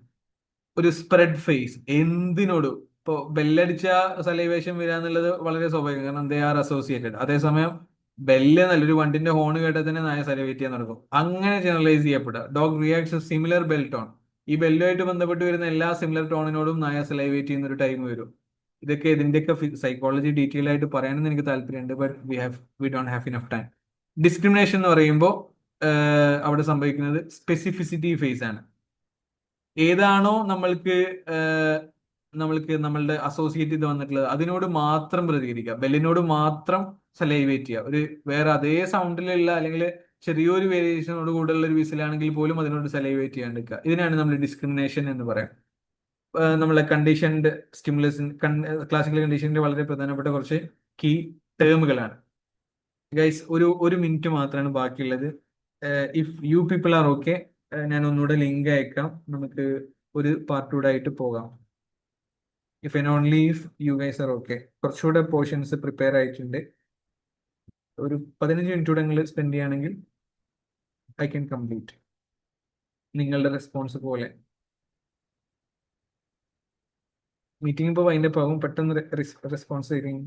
ഒരു സ്പ്രെഡ് ഫേസ്, എന്തിനോടും. ഇപ്പൊ ബെല്ലടിച്ച സലൈവേഷൻ വരിക എന്നുള്ളത് വളരെ സ്വാഭാവികം, കാരണം ദേ ആർ അസോസിയേറ്റഡ്. അതേസമയം ബെല്ല് നല്ലൊരു വണ്ടിന്റെ ഹോൺ കേട്ടാൽ തന്നെ നായ സലൈവേറ്റ് ചെയ്യാൻ നടക്കും. അങ്ങനെ ജനറലൈസ് ചെയ്യപ്പെടുക. Dog reacts similar bell tone. ഈ ബെല്ലുമായിട്ട് ബന്ധപ്പെട്ട് വരുന്ന എല്ലാ സിമിലർ ടോണിനോടും നായ സലൈവേറ്റ് ചെയ്യുന്ന ഒരു ടൈം വരും. ഇതൊക്കെ ഇതിന്റെയൊക്കെ സൈക്കോളജി ഡീറ്റെയിൽ ആയിട്ട് പറയാനെന്ന് എനിക്ക് താല്പര്യമുണ്ട്, but we don't have enough time. Discrimination എന്ന് പറയുമ്പോൾ അവിടെ സംഭവിക്കുന്നത് സ്പെസിഫിസിറ്റി ഫേസ് ആണ്. ഏതാണോ നമ്മളുടെ അസോസിയേറ്റ് ചെയ്ത് വന്നിട്ടുള്ളത് അതിനോട് മാത്രം പ്രതികരിക്കുക. ബെല്ലിനോട് മാത്രം സലൈവേറ്റ് ചെയ്യുക. ഒരു വേറെ അതേ സൗണ്ടിലുള്ള അല്ലെങ്കിൽ ചെറിയൊരു വേരിയേഷനോട് കൂടെയുള്ള ഒരു വിസിലാണെങ്കിൽ പോലും അതിനോട് സലൈവേറ്റ് ചെയ്യാണ്ടിരിക്കുക. ഇതിനാണ് നമ്മൾ ഡിസ്ക്രിമിനേഷൻ എന്ന് പറയാം. നമ്മളെ കണ്ടീഷൻഡ് സ്റ്റിമുലസ്, ക്ലാസിക്കൽ കണ്ടീഷന്റെ വളരെ പ്രധാനപ്പെട്ട കുറച്ച് കീ ടേമുകളാണ്. ഗൈസ്, ഒരു മിനിറ്റ് മാത്രമാണ് ബാക്കിയുള്ളത്. If you people are okay, ഞാൻ ഒന്നുകൂടെ ലിങ്ക് അയക്കാം. നമുക്ക് ഒരു പാർട്ട് കൂടെ ആയിട്ട് പോകാം. If and only if you guys are okay. കുറച്ചുകൂടെ പോർഷൻസ് പ്രിപ്പയർ ആയിട്ടുണ്ട്. ഒരു 15 മിനിറ്റ് കൂടെ നിങ്ങൾ സ്പെൻഡ് ചെയ്യുകയാണെങ്കിൽ ഐ ക്യാൻ കംപ്ലീറ്റ്. നിങ്ങളുടെ റെസ്പോൺസ് പോലെ. മീറ്റിംഗ് ഇപ്പോൾ വൈൻഡപ്പ് ആകും. പെട്ടെന്ന് റെസ്പോൺസ് തരും.